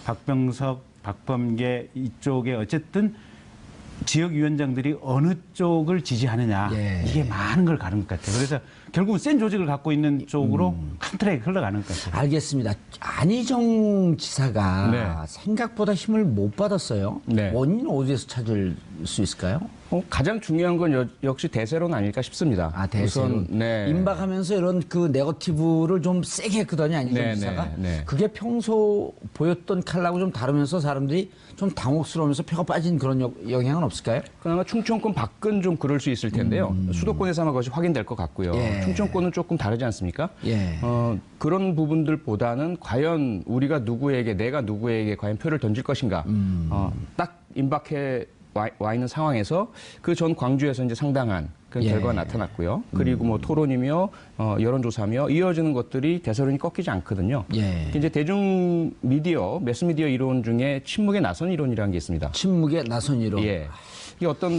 박병석, 박범계 이쪽에 어쨌든 지역위원장들이 어느 쪽을 지지하느냐 이게 많은 걸 가는 것 같아요. 그래서 결국은 센 조직을 갖고 있는 쪽으로 한 트랙 흘러가는 것 같아요. 알겠습니다. 안희정 지사가 생각보다 힘을 못 받았어요. 원인은 어디에서 찾을 수 있을까요? 가장 중요한 건 역시 대세론 아닐까 싶습니다. 대세론. 임박하면서 이런 그 네거티브를 좀 세게 했거든요, 안희정 지사가. 그게 평소 보였던 칼라고 좀 다르면서 사람들이 좀 당혹스러우면서 표가 빠진 그런 영향은 없을까요? 그나마 충청권 밖은 좀 그럴 수 있을 텐데요. 수도권에서 아마 그것이 확인될 것 같고요. 충청권은 조금 다르지 않습니까? 그런 부분들보다는 과연 우리가 누구에게, 내가 누구에게 과연 표를 던질 것인가. 딱 임박해 와 있는 상황에서 그 전 광주에서 이제 상당한 그런 결과가 나타났고요. 그리고 뭐 토론이며 여론조사며 이어지는 것들이 대세론이 꺾이지 않거든요. 이제 대중 미디어, 매스미디어 이론 중에 침묵의 나선 이론이라는 게 있습니다. 침묵의 나선 이론. 이게 어떤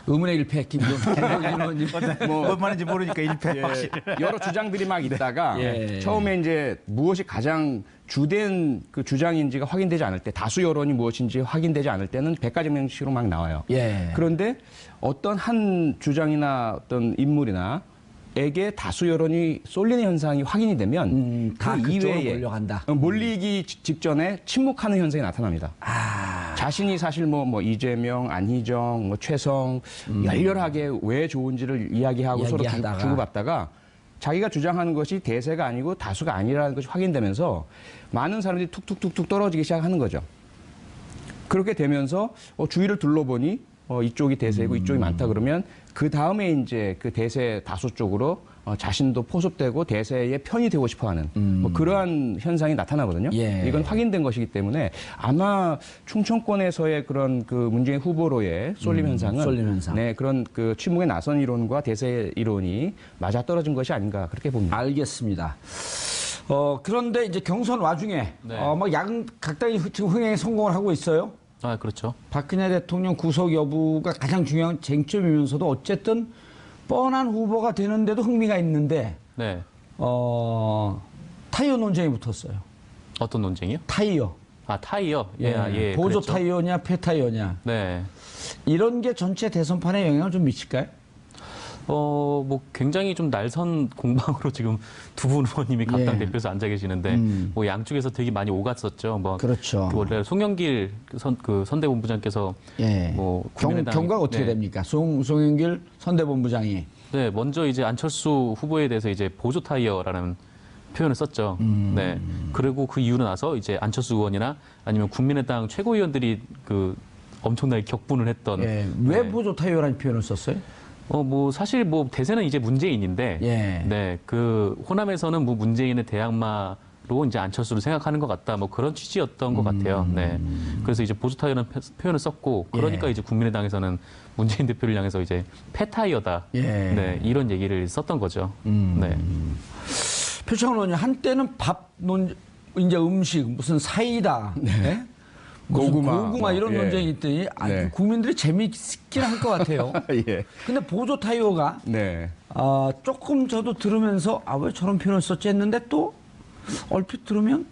의문의 일패 김동연 뭔 말인지 모르니까 일패 확실히. 여러 주장들이 막 있다가 처음에 이제 무엇이 가장 주된 그 주장인지가 확인되지 않을 때 다수 여론이 무엇인지 확인되지 않을 때는 100가지 명식으로 막 나와요. 그런데 어떤 한 주장이나 어떤 인물이나 에게 다수 여론이 쏠리는 현상이 확인이 되면 그 이외에 몰려간다. 몰리기 직전에 침묵하는 현상이 나타납니다. 자신이 사실 뭐 이재명, 안희정, 뭐 최성 열렬하게 왜 좋은지를 이야기하고 서로 주고받다가 자기가 주장하는 것이 대세가 아니고 다수가 아니라는 것이 확인되면서 많은 사람들이 툭툭툭툭 떨어지기 시작하는 거죠. 그렇게 되면서 주위를 둘러보니 이쪽이 대세이고 이쪽이 많다 그러면 그 다음에 이제 그 대세 다수 쪽으로 자신도 포섭되고 대세에 편이 되고 싶어하는 뭐 그러한 현상이 나타나거든요. 이건 확인된 것이기 때문에 아마 충청권에서의 그런 그 문재인 후보로의 쏠림 현상은 그런 그 침묵의 나선 이론과 대세 이론이 맞아떨어진 것이 아닌가 그렇게 봅니다. 알겠습니다. 그런데 이제 경선 와중에 네. 막 각 당이 지금 흥행에 성공을 하고 있어요. 아, 그렇죠. 박근혜 대통령 구속 여부가 가장 중요한 쟁점이면서도 어쨌든 뻔한 후보가 되는데도 흥미가 있는데 네. 타이어 논쟁이 붙었어요. 어떤 논쟁이요? 타이어. 아, 타이어. 예, 보조 그랬죠. 타이어냐 폐타이어냐. 네. 이런 게 전체 대선판에 영향을 좀 미칠까요? 뭐 굉장히 좀 날선 공방으로 지금 두 분 의원님이 각 당 예. 대표에서 앉아 계시는데 뭐 양쪽에서 되게 많이 오갔었죠. 뭐 그렇죠. 원래 송영길 선대본부장께서 예. 뭐 경과가 어떻게 네. 됩니까? 송영길 선대본부장이. 네, 먼저 이제 안철수 후보에 대해서 이제 보조 타이어라는 표현을 썼죠. 네. 그리고 그 이유로 나서 이제 안철수 의원이나 아니면 국민의당 최고위원들이 그 엄청나게 격분을 했던. 예. 왜 네. 보조 타이어라는 표현을 썼어요? 뭐 사실 뭐 대세는 이제 문재인인데, 예. 네, 그 호남에서는 뭐 문재인의 대항마로 이제 안철수를 생각하는 것 같다, 뭐 그런 취지였던 것 같아요. 네, 그래서 이제 보조 타이어라는 표현을 썼고, 그러니까 예. 이제 국민의당에서는 문재인 대표를 향해서 이제 폐타이어다, 예. 네, 이런 얘기를 썼던 거죠. 네, 표창원 의원님 한때는 이제 음식 무슨 사이다. 네? 무슨 고구마 이런 예. 논쟁이 있더니 네. 국민들이 재미있긴 할 것 같아요. 예. 근데 보조 타이어가 네. 조금 저도 들으면서 왜 저런 표현을 썼지 했는데 또 얼핏 들으면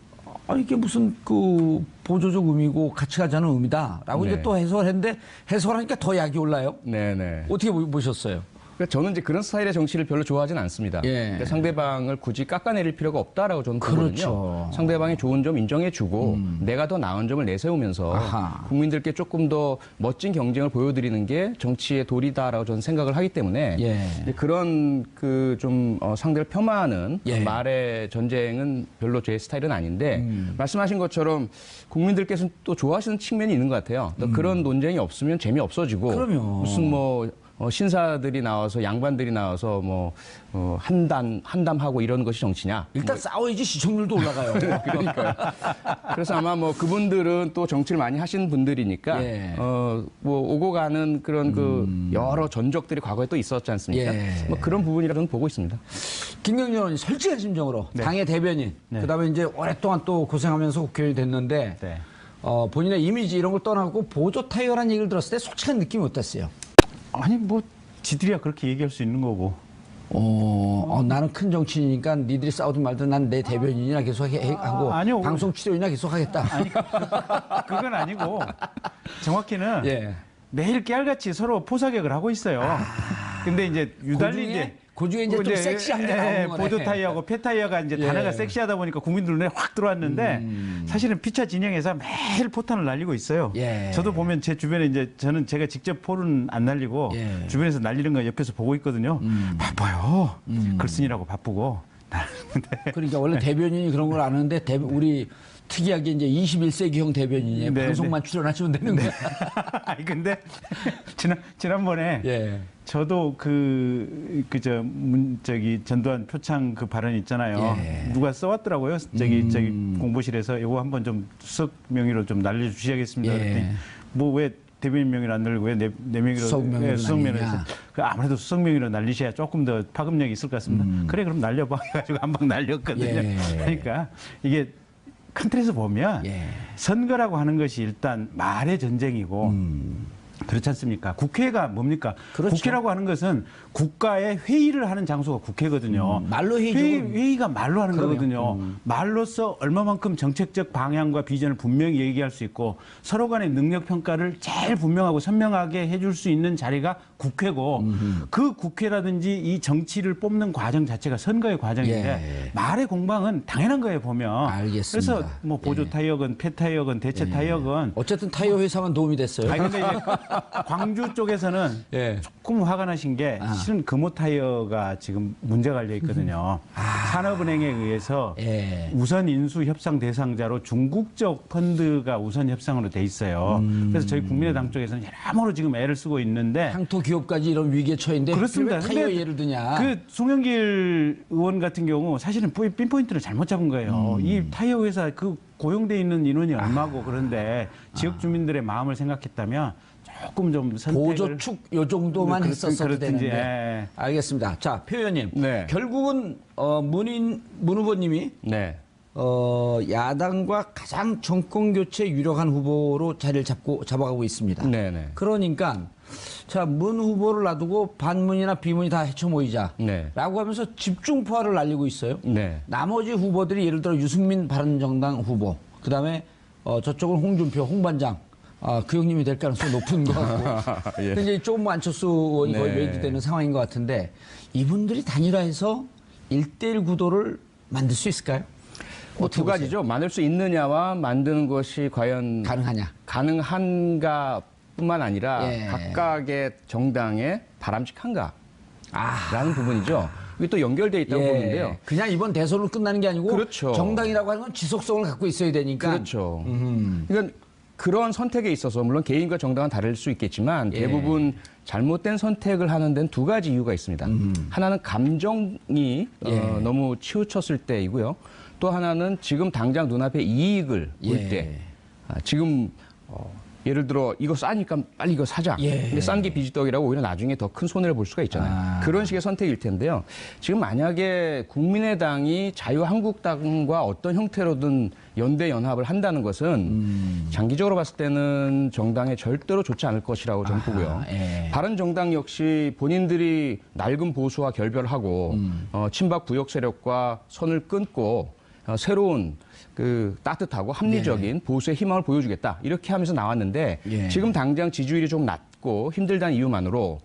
이게 무슨 그 보조적 의미고 같이 가자는 의미다라고 네. 이제 또 해석을 했는데 해석하니까 더 약이 올라요. 네네. 어떻게 보셨어요? 그러니까 저는 이제 그런 스타일의 정치를 별로 좋아하진 않습니다. 예. 그러니까 상대방을 굳이 깎아내릴 필요가 없다라고 저는 보거든요. 그렇죠. 상대방이 좋은 점 인정해주고 내가 더 나은 점을 내세우면서 아하. 국민들께 조금 더 멋진 경쟁을 보여드리는 게 정치의 도리다라고 저는 생각을 하기 때문에 예. 이제 그런 그 좀 상대를 폄하하는 예. 말의 전쟁은 별로 제 스타일은 아닌데 말씀하신 것처럼 국민들께서는 또 좋아하시는 측면이 있는 것 같아요. 또 그런 논쟁이 없으면 재미 없어지고 그럼요. 무슨 뭐 신사들이 나와서 양반들이 나와서 뭐 한담하고 이런 것이 정치냐? 일단 싸워야지 시청률도 올라가요. 그러니까요. 그래서 아마 뭐 그분들은 또 정치를 많이 하신 분들이니까 예. 뭐 오고 가는 그런 그 여러 전적들이 과거에 또 있었지 않습니까? 예. 뭐 그런 부분이라고는 보고 있습니다. 김경진 의원이 솔직한 심정으로 당의 대변인, 네. 그다음에 이제 오랫동안 또 고생하면서 국회의원이 됐는데 네. 본인의 이미지 이런 걸 떠나고 보조 타이어라는 얘기를 들었을 때 솔직한 느낌이 어땠어요? 아니 뭐 지들이야 그렇게 얘기할 수 있는 거고. 나는 큰 정치인이니까 니들이 싸우든 말든 난 내 대변인이나 계속 하고 아니요. 방송 출연이나 계속 하겠다. 아니 그건 아니고 정확히는 예. 매일 깨알같이 서로 포사격을 하고 있어요. 근데 이제 유달리 그중에 이제 좀 섹시한 게 나오는 거네. 보조 타이어하고 폐 타이어가 이제 예. 단어가 섹시하다 보니까 국민들 눈에 확 들어왔는데 사실은 피차 진영에서 매일 포탄을 날리고 있어요. 예. 저도 보면 제 주변에 이제 저는 제가 직접 포는 안 날리고 예. 주변에서 날리는 거 옆에서 보고 있거든요. 바빠요. 글 쓰느라고 바쁘고. 그러니까 원래 대변인이 그런 걸 아는데 우리 특이하게 이제 21세기형 대변인이 네, 방송만 출연하시면 되는 거야. 아니 근데 지난번에 예. 저도 저기 전두환 표창 그 발언 있잖아요. 예. 누가 써왔더라고요. 저기 공보실에서 이거 한번 좀 수석 명의로 좀 날려주셔야겠습니다. 예. 그랬더니 뭐 왜 대변인 명의로 안 날리고 왜 내 명의로 수석 명의로 수석 명의로 날리냐. 해서 아무래도 수석 명의로 날리셔야 조금 더 파급력이 있을 것 같습니다. 그래 그럼 날려봐 해가지고 한 방 날렸거든요. 예. 그러니까 이게 큰 틀에서 보면 예. 선거라고 하는 것이 일단 말의 전쟁이고 그렇지 않습니까? 국회가 뭡니까? 그렇죠. 국회라고 하는 것은 국가의 회의를 하는 장소가 국회거든요. 말로 회의죠. 회의가 말로 하는 그럼요. 거거든요. 말로써 얼마만큼 정책적 방향과 비전을 분명히 얘기할 수 있고 서로 간의 능력 평가를 제일 분명하고 선명하게 해줄 수 있는 자리가 국회고 그 국회라든지 이 정치를 뽑는 과정 자체가 선거의 과정인데 예. 말의 공방은 당연한 거예요 보면. 알겠습니다. 그래서 뭐 보조 타이어건 폐 타이어건 대체 타이어건 어쨌든 타이어 회사만 도움이 됐어요. 아니 근데 이제 광주 쪽에서는 예. 조금 화가 나신 게 실은 금호 타이어가 지금 문제가 걸려 있거든요. 산업은행에 의해서 예. 우선 인수 협상 대상자로 중국적 펀드가 우선 협상으로 돼 있어요. 그래서 저희 국민의당 쪽에서는 여러모로 지금 애를 쓰고 있는데 향토 기업까지 이런 위기에 처했는데 그렇습니다. 왜 타이어 근데 예를 드냐. 그 송영길 의원 같은 경우 사실은 핀포인트를 잘못 잡은 거예요. 이 타이어 회사 그 고용돼 있는 인원이 얼마고 그런데 지역 주민들의 마음을 생각했다면 조금 좀 선택을 보조축 요 정도만 했었어도 그렇든지, 되는데. 예. 알겠습니다. 자, 표 의원님. 네. 결국은 문 후보님이 네. 야당과 가장 정권 교체 유력한 후보로 자리를 잡아가고 있습니다. 네네. 그러니까 자, 문 후보를 놔두고 반문이나 비문이 다 헤쳐 모이자. 네. 라고 하면서 집중포화를 날리고 있어요. 네. 나머지 후보들이 예를 들어 유승민 바른정당 후보, 그 다음에 저쪽은 홍준표, 홍반장, 그 형님이 될 가능성이 높은 것 같고. 예. 근데 조금 안철수 의원이 거의 네. 외지되는 상황인 것 같은데 이분들이 단일화해서 1대1 구도를 만들 수 있을까요? 뭐 두 가지죠. 만들 수 있느냐와 만드는 것이 과연 가능하냐? 가능한가 뿐만 아니라 예. 각각의 정당에 바람직한가 아, 라는 부분이죠. 이게 또 연결되어 있다고 예. 보는데요. 그냥 이번 대선으로 끝나는 게 아니고 그렇죠. 정당이라고 하는 건 지속성을 갖고 있어야 되니까. 그렇죠. 그러니까 그런 선택에 있어서 물론 개인과 정당은 다를 수 있겠지만 예. 대부분 잘못된 선택을 하는 데는 두 가지 이유가 있습니다. 하나는 감정이 예. 너무 치우쳤을 때이고요. 또 하나는 지금 당장 눈앞에 이익을 볼 예. 때 지금 예를 들어 이거 싸니까 빨리 이거 사자. 예. 근데 싼 게 비지떡이라고 오히려 나중에 더 큰 손해를 볼 수가 있잖아요. 그런 식의 선택일 텐데요. 지금 만약에 국민의당이 자유한국당과 어떤 형태로든 연대 연합을 한다는 것은 장기적으로 봤을 때는 정당에 절대로 좋지 않을 것이라고 저는 보고요. 예. 바른정당 역시 본인들이 낡은 보수와 결별하고 친박 부역 세력과 선을 끊고 새로운 그 따뜻하고 합리적인 보수의 희망을 보여주겠다 이렇게 하면서 나왔는데 예. 지금 당장 지지율이 좀 낮고 힘들다는 이유만으로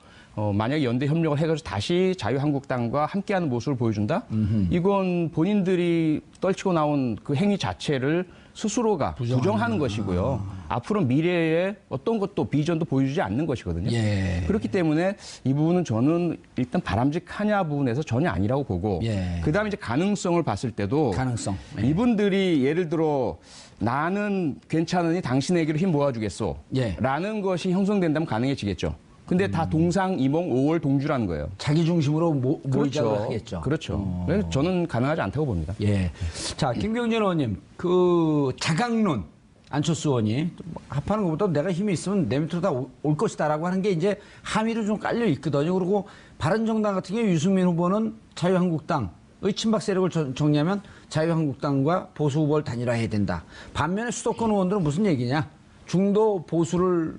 만약에 연대 협력을 해가지고 다시 자유한국당과 함께하는 모습을 보여준다? 이건 본인들이 떨치고 나온 그 행위 자체를 스스로가 부정하는 것이고요. 앞으로 미래에 어떤 것도 비전도 보여주지 않는 것이거든요. 예. 그렇기 때문에 이 부분은 저는 일단 바람직하냐 부분에서 전혀 아니라고 보고 예. 그다음에 이제 가능성을 봤을 때도 가능성. 예. 이분들이 예를 들어 나는 괜찮으니 당신에게로 힘 모아주겠소 예. 라는 것이 형성된다면 가능해지겠죠. 근데 다 동상이몽 5월 동주라는 거예요. 자기 중심으로 모이자고 하겠죠. 그렇죠. 그래서 저는 가능하지 않다고 봅니다. 예. 자, 김경진 의원님, 그 자강론 안철수 의원이 합하는 것보다 내가 힘이 있으면 내 밑으로 다 올 것이다라고 하는 게 이제 함의로 좀 깔려 있거든요. 그리고 바른정당 같은 경우 유승민 후보는 자유한국당의 친박 세력을 정리하면 자유한국당과 보수 후보를 단일화해야 된다. 반면에 수도권 의원들은 무슨 얘기냐? 중도 보수를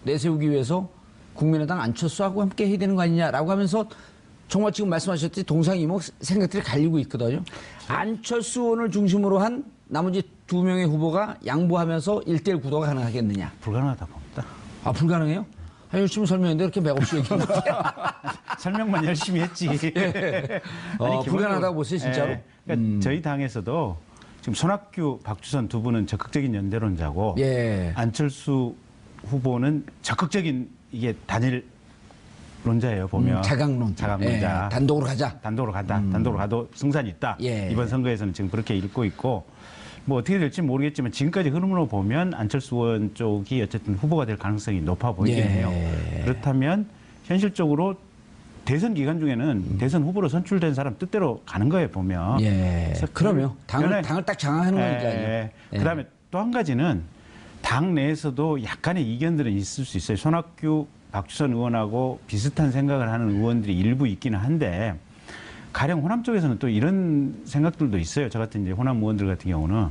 내세우기 위해서 국민의당 안철수하고 함께 해야 되는 거 아니냐라고 하면서 정말 지금 말씀하셨듯이 동상이몽 생각들이 갈리고 있거든요. 안철수 의원을 중심으로 한 나머지 두 명의 후보가 양보하면서 1대1 구도가 가능하겠느냐? 불가능하다 봅니다. 아, 불가능해요? 아, 열심히 설명했는데 그렇게 맥없이 얘기하면 설명만 열심히 했지. 불가능하다고 보세요, 진짜로? 그러니까 저희 당에서도 지금 손학규, 박주선 두 분은 적극적인 연대론자고 예. 안철수 후보는 적극적인 이게 단일론자예요. 보면 자강론. 자강론자. 예, 단독으로 가자. 단독으로 간다. 단독으로 가도 승산이 있다. 예. 이번 선거에서는 지금 그렇게 읽고 있고 뭐 어떻게 될지 모르겠지만 지금까지 흐름으로 보면 안철수 의원 쪽이 어쨌든 후보가 될 가능성이 높아 보이긴 예. 해요. 그렇다면 현실적으로 대선 기간 중에는 대선 후보로 선출된 사람 뜻대로 가는 거예요, 보면. 예. 그래서 그럼요. 당을 딱 장악하는 거니까요. 예. 예. 그다음에 또 한 가지는 당 내에서도 약간의 이견들은 있을 수 있어요. 손학규, 박주선 의원하고 비슷한 생각을 하는 의원들이 일부 있기는 한데 가령 호남 쪽에서는 또 이런 생각들도 있어요. 저 같은 이제 호남 의원들 같은 경우는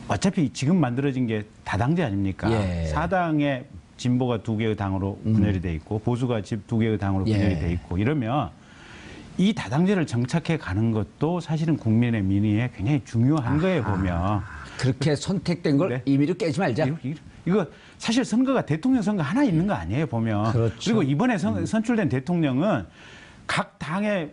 어차피 지금 만들어진 게 다당제 아닙니까? 예. 사당의 진보가 두 개의 당으로 분열이 돼 있고 보수가 두 개의 당으로 분열이 예. 돼 있고 이러면 이 다당제를 정착해 가는 것도 사실은 국민의 민의에 굉장히 중요한 거예요, 보면. 그렇게 선택된 걸 네. 임의로 깨지 말자. 이거 사실 선거가 대통령 선거 하나 있는 거 아니에요, 보면. 그렇죠. 그리고 이번에 선출된 대통령은 각 당에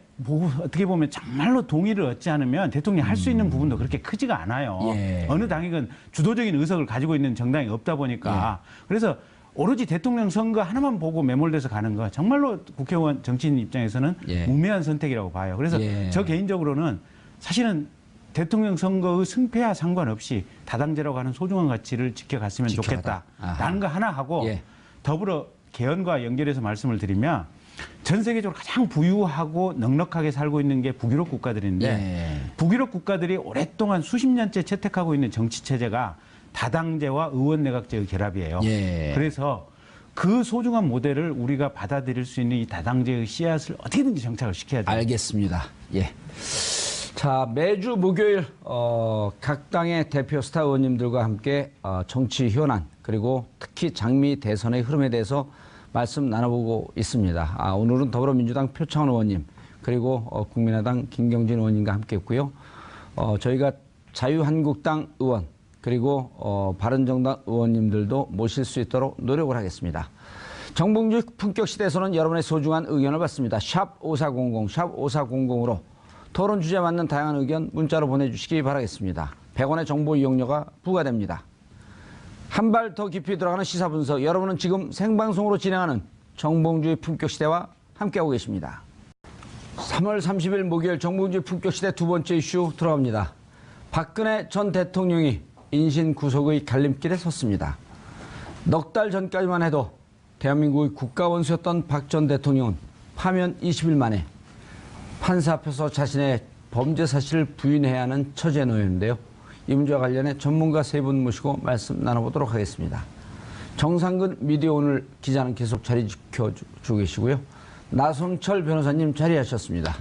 어떻게 보면 정말로 동의를 얻지 않으면 대통령이 할 수 있는 부분도 그렇게 크지가 않아요. 예. 어느 당이건 주도적인 의석을 가지고 있는 정당이 없다 보니까. 그래서 오로지 대통령 선거 하나만 보고 매몰돼서 가는 거 정말로 국회의원 정치인 입장에서는 예. 무매한 선택이라고 봐요. 그래서 예. 저 개인적으로는 사실은 대통령 선거의 승패와 상관없이 다당제라고 하는 소중한 가치를 지켜갔으면 지켜가다. 좋겠다라는 거 하나 하고 예. 더불어 개헌과 연결해서 말씀을 드리면 전 세계적으로 가장 부유하고 넉넉하게 살고 있는 게 북유럽 국가들인데 예. 북유럽 국가들이 오랫동안 수십 년째 채택하고 있는 정치 체제가 다당제와 의원 내각제의 결합이에요. 예. 그래서 그 소중한 모델을 우리가 받아들일 수 있는 이 다당제의 씨앗을 어떻게든지 정착을 시켜야 돼요. 알겠습니다. 예. 자, 매주 목요일 각 당의 대표 스타 의원님들과 함께 정치 현안 그리고 특히 장미 대선의 흐름에 대해서 말씀 나눠보고 있습니다. 오늘은 더불어민주당 표창원 의원님 그리고 국민의당 김경진 의원님과 함께했고요. 저희가 자유한국당 의원 그리고 바른정당 의원님들도 모실 수 있도록 노력을 하겠습니다. 정봉주 품격시대에서는 여러분의 소중한 의견을 받습니다. 샵 5400, 샵 5400으로 토론 주제에 맞는 다양한 의견 문자로 보내주시기 바라겠습니다. 100원의 정보 이용료가 부과됩니다. 한 발 더 깊이 들어가는 시사분석, 여러분은 지금 생방송으로 진행하는 정봉주의 품격시대와 함께하고 계십니다. 3월 30일 목요일 정봉주의 품격시대 두 번째 이슈 들어갑니다. 박근혜 전 대통령이 인신 구속의 갈림길에 섰습니다. 넉 달 전까지만 해도 대한민국의 국가원수였던 박 전 대통령은 파면 20일 만에 판사 앞에서 자신의 범죄 사실을 부인해야 하는 처지에 놓였는데요. 이 문제와 관련해 전문가 세 분 모시고 말씀 나눠보도록 하겠습니다. 정상근 미디어오늘 기자는 계속 자리 지켜주고 계시고요. 나성철 변호사님 자리하셨습니다.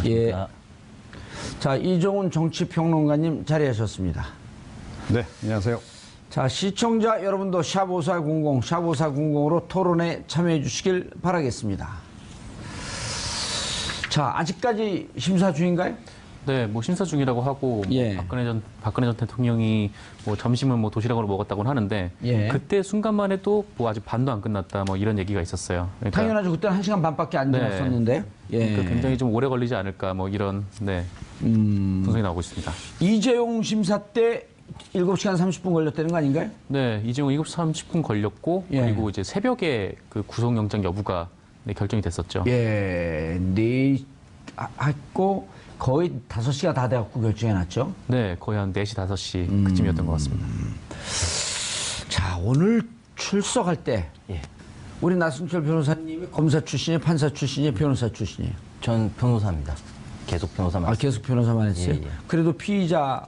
예. 자, 이종훈 정치평론가님 자리하셨습니다. 네, 안녕하세요. 자, 시청자 여러분도 샵5400, 샵5400으로 토론에 참여해 주시길 바라겠습니다. 자, 아직까지 심사 중인가요? 네, 뭐 심사 중이라고 하고 예. 박근혜 전 대통령이 뭐 점심을 뭐 도시락으로 먹었다고는 하는데 예. 그때 순간만 해도 뭐 아직 반도 안 끝났다 뭐 이런 얘기가 있었어요. 그러니까 당연하죠. 그때는 1시간 반밖에 안 지났었는데. 예. 그러니까 굉장히 좀 오래 걸리지 않을까 뭐 이런 분석이 나오고 있습니다. 이재용 심사 때 7시간 30분 걸렸다는 거 아닌가요? 네, 이재용 7시 30분 걸렸고 예. 그리고 이제 새벽에 그 구속영장 여부가 결정이 됐었죠. 예. 네, 했고 거의 5시가 다 돼갖고 결정해놨죠. 네, 거의 한 4시, 5시 그쯤이었던 것 같습니다. 자, 오늘 출석할 때 예. 우리 나승철 변호사님이 검사 출신이에요? 판사 출신이에요? 변호사 출신이에요? 전 변호사입니다. 계속 변호사만. 계속 변호사만 했어요? 예, 예. 그래도 피의자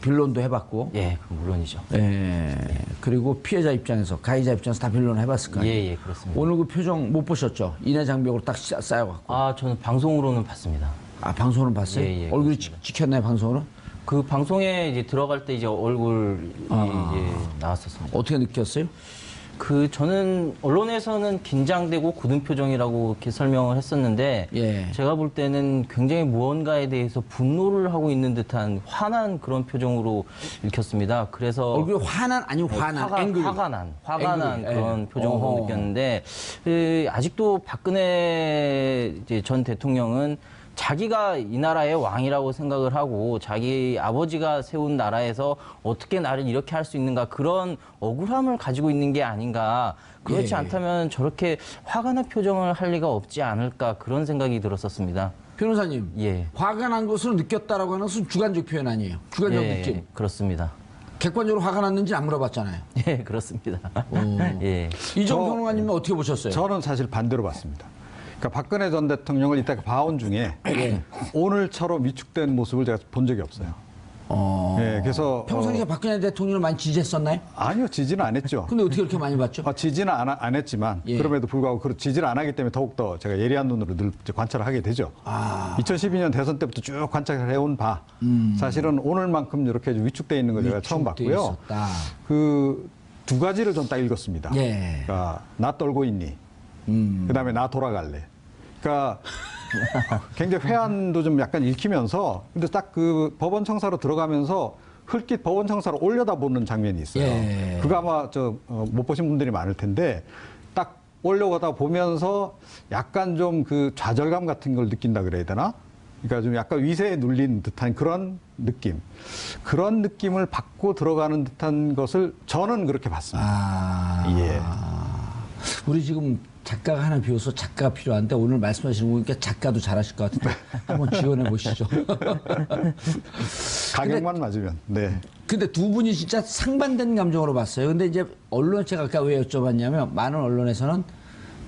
변론도 해봤고. 예, 그럼 물론이죠. 예. 그리고 피해자 입장에서, 가해자 입장에서 다 변론을 해봤을 거 아니에요? 예, 예, 그렇습니다. 오늘 그 표정 못 보셨죠? 인해 장벽으로 딱 쌓여갖고. 아, 저는 방송으로는 봤습니다. 방송으로는 봤어요? 예, 예, 얼굴이 그렇습니다. 찍혔나요, 방송으로? 그 방송에 이제 들어갈 때 이제 얼굴이 이제 나왔었습니다. 어떻게 느꼈어요? 저는 언론에서는 긴장되고 굳은 표정이라고 이렇게 설명을 했었는데 예. 제가 볼 때는 굉장히 무언가에 대해서 분노를 하고 있는 듯한 화난 그런 표정으로 읽혔습니다. 그래서 얼굴이 화난, 아니면 화난, 앵글. 화가 난 그런 예. 표정으로 어허. 느꼈는데 아직도 박근혜 이제 전 대통령은 자기가 이 나라의 왕이라고 생각을 하고 자기 아버지가 세운 나라에서 어떻게 나를 이렇게 할 수 있는가 그런 억울함을 가지고 있는 게 아닌가. 그렇지 예. 않다면 저렇게 화가 난 표정을 할 리가 없지 않을까 그런 생각이 들었었습니다. 변호사님, 예. 화가 난 것으로 느꼈다라고 하는 것은 주관적 표현 아니에요. 주관적 느낌. 그렇습니다. 객관적으로 화가 났는지 안 물어봤잖아요. 예, 그렇습니다. 예. 이정 평론가님은 어떻게 보셨어요? 저는 사실 반대로 봤습니다. 그러니까 박근혜 전 대통령을 이따 봐온 중에 오늘처럼 위축된 모습을 제가 본 적이 없어요. 예, 그래서 평상시에 박근혜 대통령을 많이 지지했었나요? 아니요, 지지는 안 했죠. 근데 어떻게 그렇게 많이 봤죠? 지지는 안 했지만 예. 그럼에도 불구하고 지지를 안 하기 때문에 더욱더 제가 예리한 눈으로 늘 관찰을 하게 되죠. 2012년 대선 때부터 쭉 관찰을 해온 바 사실은 오늘만큼 이렇게 위축돼 있는 걸 제가 처음 위축돼 봤고요. 있었다. 그 두 가지를 좀 딱 읽었습니다. 예. 그러니까 나 떨고 있니? 그다음에 나 돌아갈래. 그러니까 굉장히 회한도 좀 약간 읽히면서 근데 딱 그 법원 청사로 들어가면서 흘낏 법원 청사로 올려다보는 장면이 있어요. 예. 그거 아마 못 보신 분들이 많을 텐데 딱 올려다 보면서 약간 좀 그 좌절감 같은 걸 느낀다 그래야 되나? 그러니까 좀 약간 위세에 눌린 듯한 그런 느낌. 그런 느낌을 받고 들어가는 듯한 것을 저는 그렇게 봤습니다. 예. 우리 지금 작가가 하나 비워서 작가가 필요한데 오늘 말씀하시는 거 보니까 작가도 잘하실 것 같은데 한번 지원해 보시죠. 가격만 맞으면. 네. 근데 두 분이 진짜 상반된 감정으로 봤어요. 근데 이제 언론 제가 아까 왜 여쭤봤냐면 많은 언론에서는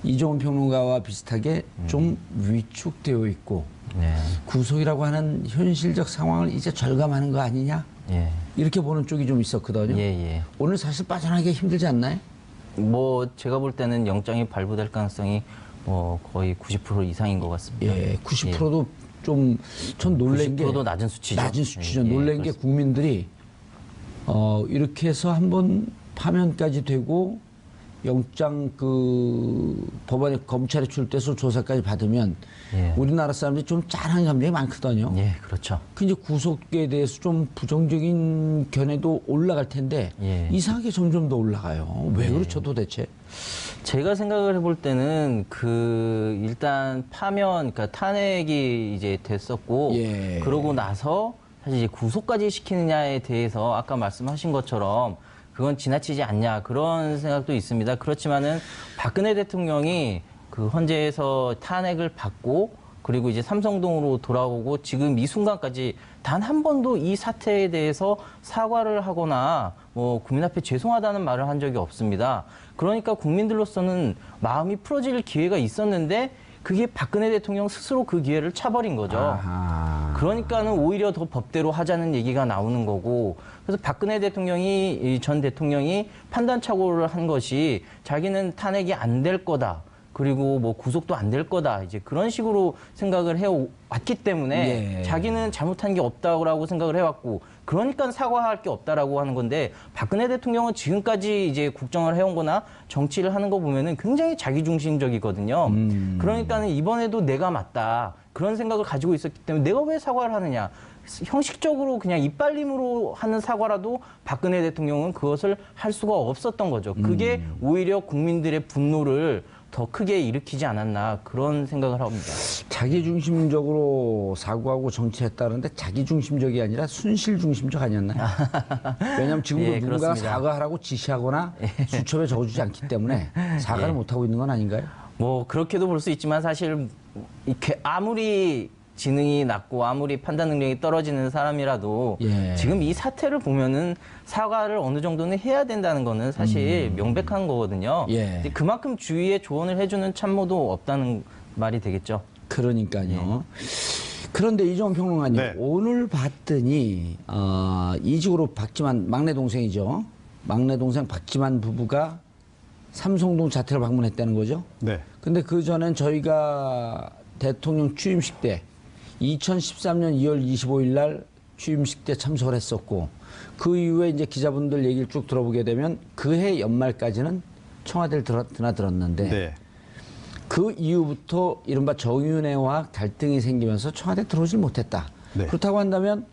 이종훈 평론가와 비슷하게 좀 위축되어 있고 네. 구속이라고 하는 현실적 상황을 이제 절감하는 거 아니냐? 예. 이렇게 보는 쪽이 좀 있었거든요. 예, 예. 오늘 사실 빠져나가기 힘들지 않나요? 뭐 제가 볼 때는 영장이 발부될 가능성이 거의 90% 이상인 것 같습니다. 예, 90%도 좀 전 놀란 게 90%도 낮은 수치죠. 낮은 수치죠. 예, 놀란 게 국민들이 이렇게 해서 한번 파면까지 되고 영장 법원에 검찰에 출두해서 조사까지 받으면 예. 우리나라 사람들이 좀 짠한 감정이 많거든요. 예, 그렇죠. 그 이제 구속에 대해서 좀 부정적인 견해도 올라갈 텐데 예. 이상하게 점점 더 올라가요. 왜 그렇죠 도대체? 제가 생각을 해볼 때는 일단 파면, 그러니까 탄핵이 이제 됐었고, 예. 그러고 나서 사실 이제 구속까지 시키느냐에 대해서 아까 말씀하신 것처럼 그건 지나치지 않냐 그런 생각도 있습니다. 그렇지만은 박근혜 대통령이 그 헌재에서 탄핵을 받고 그리고 이제 삼성동으로 돌아오고 지금 이 순간까지 단 한 번도 이 사태에 대해서 사과를 하거나 뭐 국민 앞에 죄송하다는 말을 한 적이 없습니다. 그러니까 국민들로서는 마음이 풀어질 기회가 있었는데 그게 박근혜 대통령 스스로 그 기회를 차버린 거죠. 아하. 그러니까는 오히려 더 법대로 하자는 얘기가 나오는 거고, 그래서 박근혜 대통령이 전 대통령이 판단착오를 한 것이 자기는 탄핵이 안 될 거다. 그리고 뭐 구속도 안 될 거다. 이제 그런 식으로 생각을 해왔기 때문에 예. 자기는 잘못한 게 없다고 생각을 해왔고, 그러니까 사과할 게 없다라고 하는 건데, 박근혜 대통령은 지금까지 이제 국정을 해온 거나 정치를 하는 거 보면은 굉장히 자기중심적이거든요. 그러니까는 이번에도 내가 맞다. 그런 생각을 가지고 있었기 때문에 내가 왜 사과를 하느냐. 형식적으로 그냥 이빨림으로 하는 사과라도 박근혜 대통령은 그것을 할 수가 없었던 거죠. 그게 오히려 국민들의 분노를 더 크게 일으키지 않았나 그런 생각을 합니다. 자기중심적으로 사고하고 정치했다는데 자기중심적이 아니라 순실중심적 아니었나요? 왜냐하면 지금도 예, 누군가가 그렇습니다. 사과하라고 지시하거나 수첩에 적어주지 않기 때문에 사과를 예. 못하고 있는 건 아닌가요? 뭐 그렇게도 볼 수 있지만 사실 이렇게 아무리 지능이 낮고 아무리 판단 능력이 떨어지는 사람이라도 예. 지금 이 사태를 보면은 사과를 어느 정도는 해야 된다는 거는 사실 명백한 거거든요. 예. 근데 그만큼 주위에 조언을 해주는 참모도 없다는 말이 되겠죠. 그러니까요. 그런데 이종원 평론가님, 네. 오늘 봤더니 이직으로 박지만 막내 동생이죠. 막내 동생 박지만 부부가 삼성동 자택을 방문했다는 거죠. 네. 근데 그 전엔 저희가 대통령 취임식 때 2013년 2월 25일 날 취임식 때 참석을 했었고, 그 이후에 이제 기자분들 얘기를 쭉 들어보게 되면 그해 연말까지는 청와대를 드나들었는데 네. 그 이후부터 이른바 정윤회와 갈등이 생기면서 청와대 들어오질 못했다. 네. 그렇다고 한다면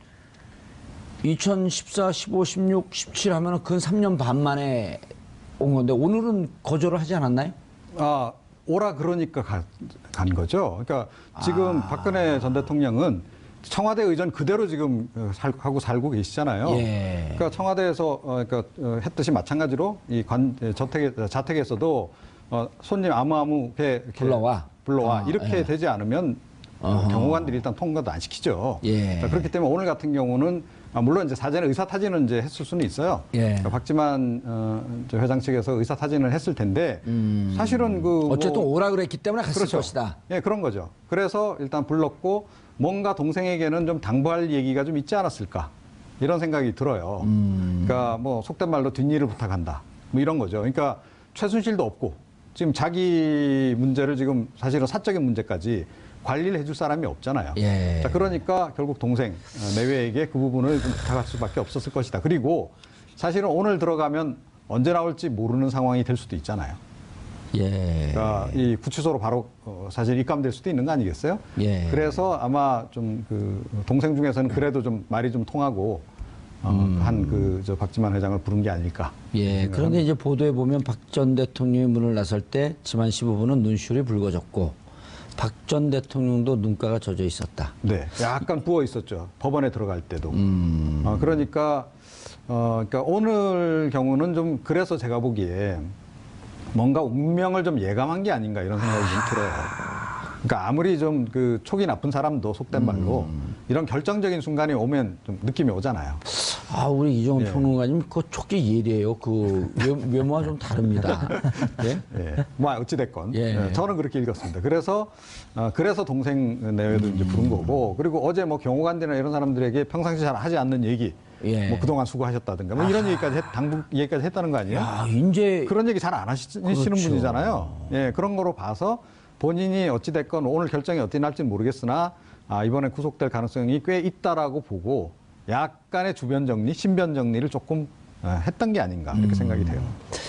2014, 15, 16, 17 하면은 근 3년 반 만에 온 건데 오늘은 거절을 하지 않았나요? 오라 그러니까 간 거죠. 그러니까 지금 박근혜 전 대통령은 청와대 의전 그대로 지금 하고 살고 계시잖아요. 예. 그러니까 청와대에서 했듯이 마찬가지로 이 자택에서도 손님 아무 이렇게 불러와 이렇게 예. 되지 않으면 경호관들이 일단 통과도 안 시키죠. 예. 그렇기 때문에 오늘 같은 경우는 물론 이제 사전에 의사 타진은 이제 했을 수는 있어요. 예. 박지만 저 회장 측에서 의사 타진을 했을 텐데 사실은 어쨌든 오라 그랬기 때문에 갔을 그렇죠. 것이다. 예, 그런 거죠. 그래서 일단 불렀고 뭔가 동생에게는 좀 당부할 얘기가 좀 있지 않았을까 이런 생각이 들어요. 그러니까 뭐 속된 말로 뒷일을 부탁한다. 뭐 이런 거죠. 그러니까 최순실도 없고 지금 자기 문제를 지금 사실은 사적인 문제까지 관리를 해줄 사람이 없잖아요. 예. 자, 그러니까 결국 동생 내외에게 그 부분을 좀 부탁할 수밖에 없었을 것이다. 그리고 사실은 오늘 들어가면 언제 나올지 모르는 상황이 될 수도 있잖아요. 예. 그러니까 이 구치소로 바로 사실 입감될 수도 있는 거 아니겠어요? 예. 그래서 아마 좀 그 동생 중에서는 그래도 좀 말이 좀 통하고 한 저 박지만 회장을 부른 게 아닐까. 예. 그런데 이제 보도에 보면 박 전 대통령이 문을 나설 때 지만 씨 부부는 눈시울이 붉어졌고 박 전 대통령도 눈가가 젖어 있었다. 네, 약간 부어 있었죠. 법원에 들어갈 때도. 그러니까 오늘 경우는 좀 그래서 제가 보기에 뭔가 운명을 좀 예감한 게 아닌가 이런 생각이 좀 들어요. 그러니까 아무리 좀 그 촉이 나쁜 사람도 속된 말로 이런 결정적인 순간이 오면 좀 느낌이 오잖아요. 우리 이종훈 예. 평론가님 그 촉이 예리해요. 그 외모와 좀 다릅니다. 예? 예. 뭐 어찌됐건. 예. 저는 그렇게 읽었습니다. 그래서 동생 내외도 이제 부른 거고, 그리고 어제 뭐 경호관들이나 이런 사람들에게 평상시 잘 하지 않는 얘기, 예. 뭐 그동안 수고하셨다든가 뭐 이런 얘기까지 당분 얘기까지 했다는 거 아니에요? 야, 이제 그런 얘기 잘 안 하시는 그렇죠. 분이잖아요. 예, 그런 거로 봐서 본인이 어찌됐건 오늘 결정이 어떻게 날지는 모르겠으나 이번에 구속될 가능성이 꽤 있다라고 보고 약간의 주변 정리, 신변 정리를 조금 했던 게 아닌가 이렇게 생각이 돼요.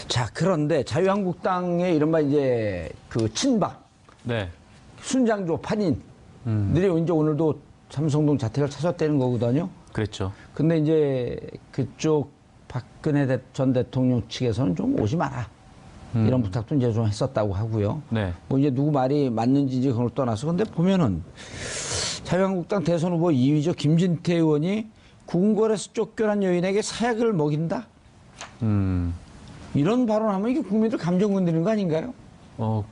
자, 그런데 자유한국당의 이른바 이제 그 친박, 네. 순장조 8인들이 이제 오늘도 삼성동 자택을 찾았다는 거거든요. 그랬죠. 근데 이제 그쪽 박근혜 전 대통령 측에서는 좀 오지 마라. 이런 부탁도 이제 좀 했었다고 하고요. 네. 뭐 이제 누구 말이 맞는지 이제 그걸 떠나서 근데 보면은 자유한국당 대선 후보 2위죠. 김진태 의원이 궁궐에서 쫓겨난 여인에게 사약을 먹인다? 이런 발언하면 이게 국민들 감정 건드리는 거 아닌가요?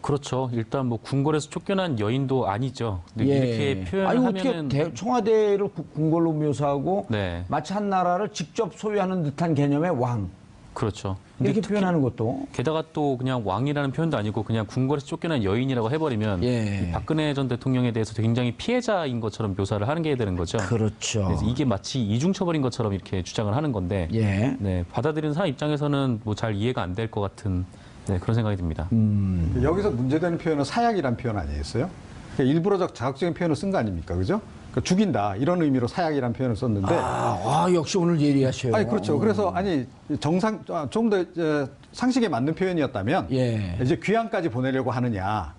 그렇죠. 일단 뭐 궁궐에서 쫓겨난 여인도 아니죠. 근데 예. 이렇게 표현을 아니 하면은 어떻게 청와대를 궁궐로 묘사하고 네. 마치 한 나라를 직접 소유하는 듯한 개념의 왕 그렇죠. 근데 이렇게 특히 표현하는 것도 게다가 또 그냥 왕이라는 표현도 아니고 그냥 궁궐에서 쫓겨난 여인이라고 해버리면 예. 이 박근혜 전 대통령에 대해서 굉장히 피해자인 것처럼 묘사를 하는 게 되는 거죠. 그렇죠. 그래서 이게 마치 이중처벌인 것처럼 이렇게 주장을 하는 건데 예. 네, 받아들이는 사람 입장에서는 뭐 잘 이해가 안 될 것 같은 네, 그런 생각이 듭니다. 여기서 문제되는 표현은 사약이란 표현 아니겠어요? 그러니까 일부러적 자극적인 표현을 쓴 거 아닙니까? 그죠? 그러니까 죽인다 이런 의미로 사약이란 표현을 썼는데 역시 오늘 예리하셔요. 아니 그렇죠. 그래서 정상 좀 더 상식에 맞는 표현이었다면 예. 이제 귀향까지 보내려고 하느냐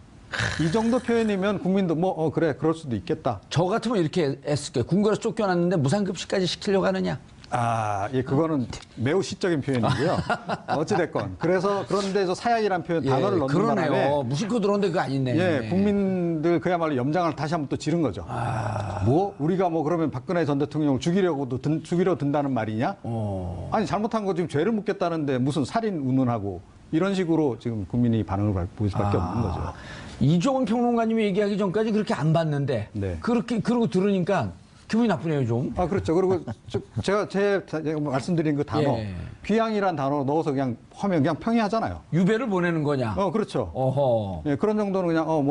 이 정도 표현이면 국민도 그래 그럴 수도 있겠다. 저 같으면 이렇게 했을 거예요. 궁궐에서 쫓겨났는데 무상급식까지 시키려고 하느냐? 예, 그거는 매우 시적인 표현이고요. 어찌됐건. 그런데 저 사약이란 표현 단어를 넣는 그러네요. 바람에 무심코 들어오는데 그거 아니네. 예, 국민들 그야말로 염장을 다시 한번 또 지른 거죠. 우리가 그러면 박근혜 전 대통령을 죽이려 든다는 말이냐? 아니, 잘못한 거 지금 죄를 묻겠다는데 무슨 살인 운운하고 이런 식으로 지금 국민이 반응을 보일 수밖에 없는 거죠. 이종훈 평론가님이 얘기하기 전까지 그렇게 안 봤는데 네. 그러고 들으니까 기분이 나쁘네요, 좀. 그렇죠. 그리고 제가 말씀드린 그 단어, 예. 귀향이란 단어 넣어서 그냥 하면 그냥 평이하잖아요. 유배를 보내는 거냐? 그렇죠. 어허. 예, 그런 정도는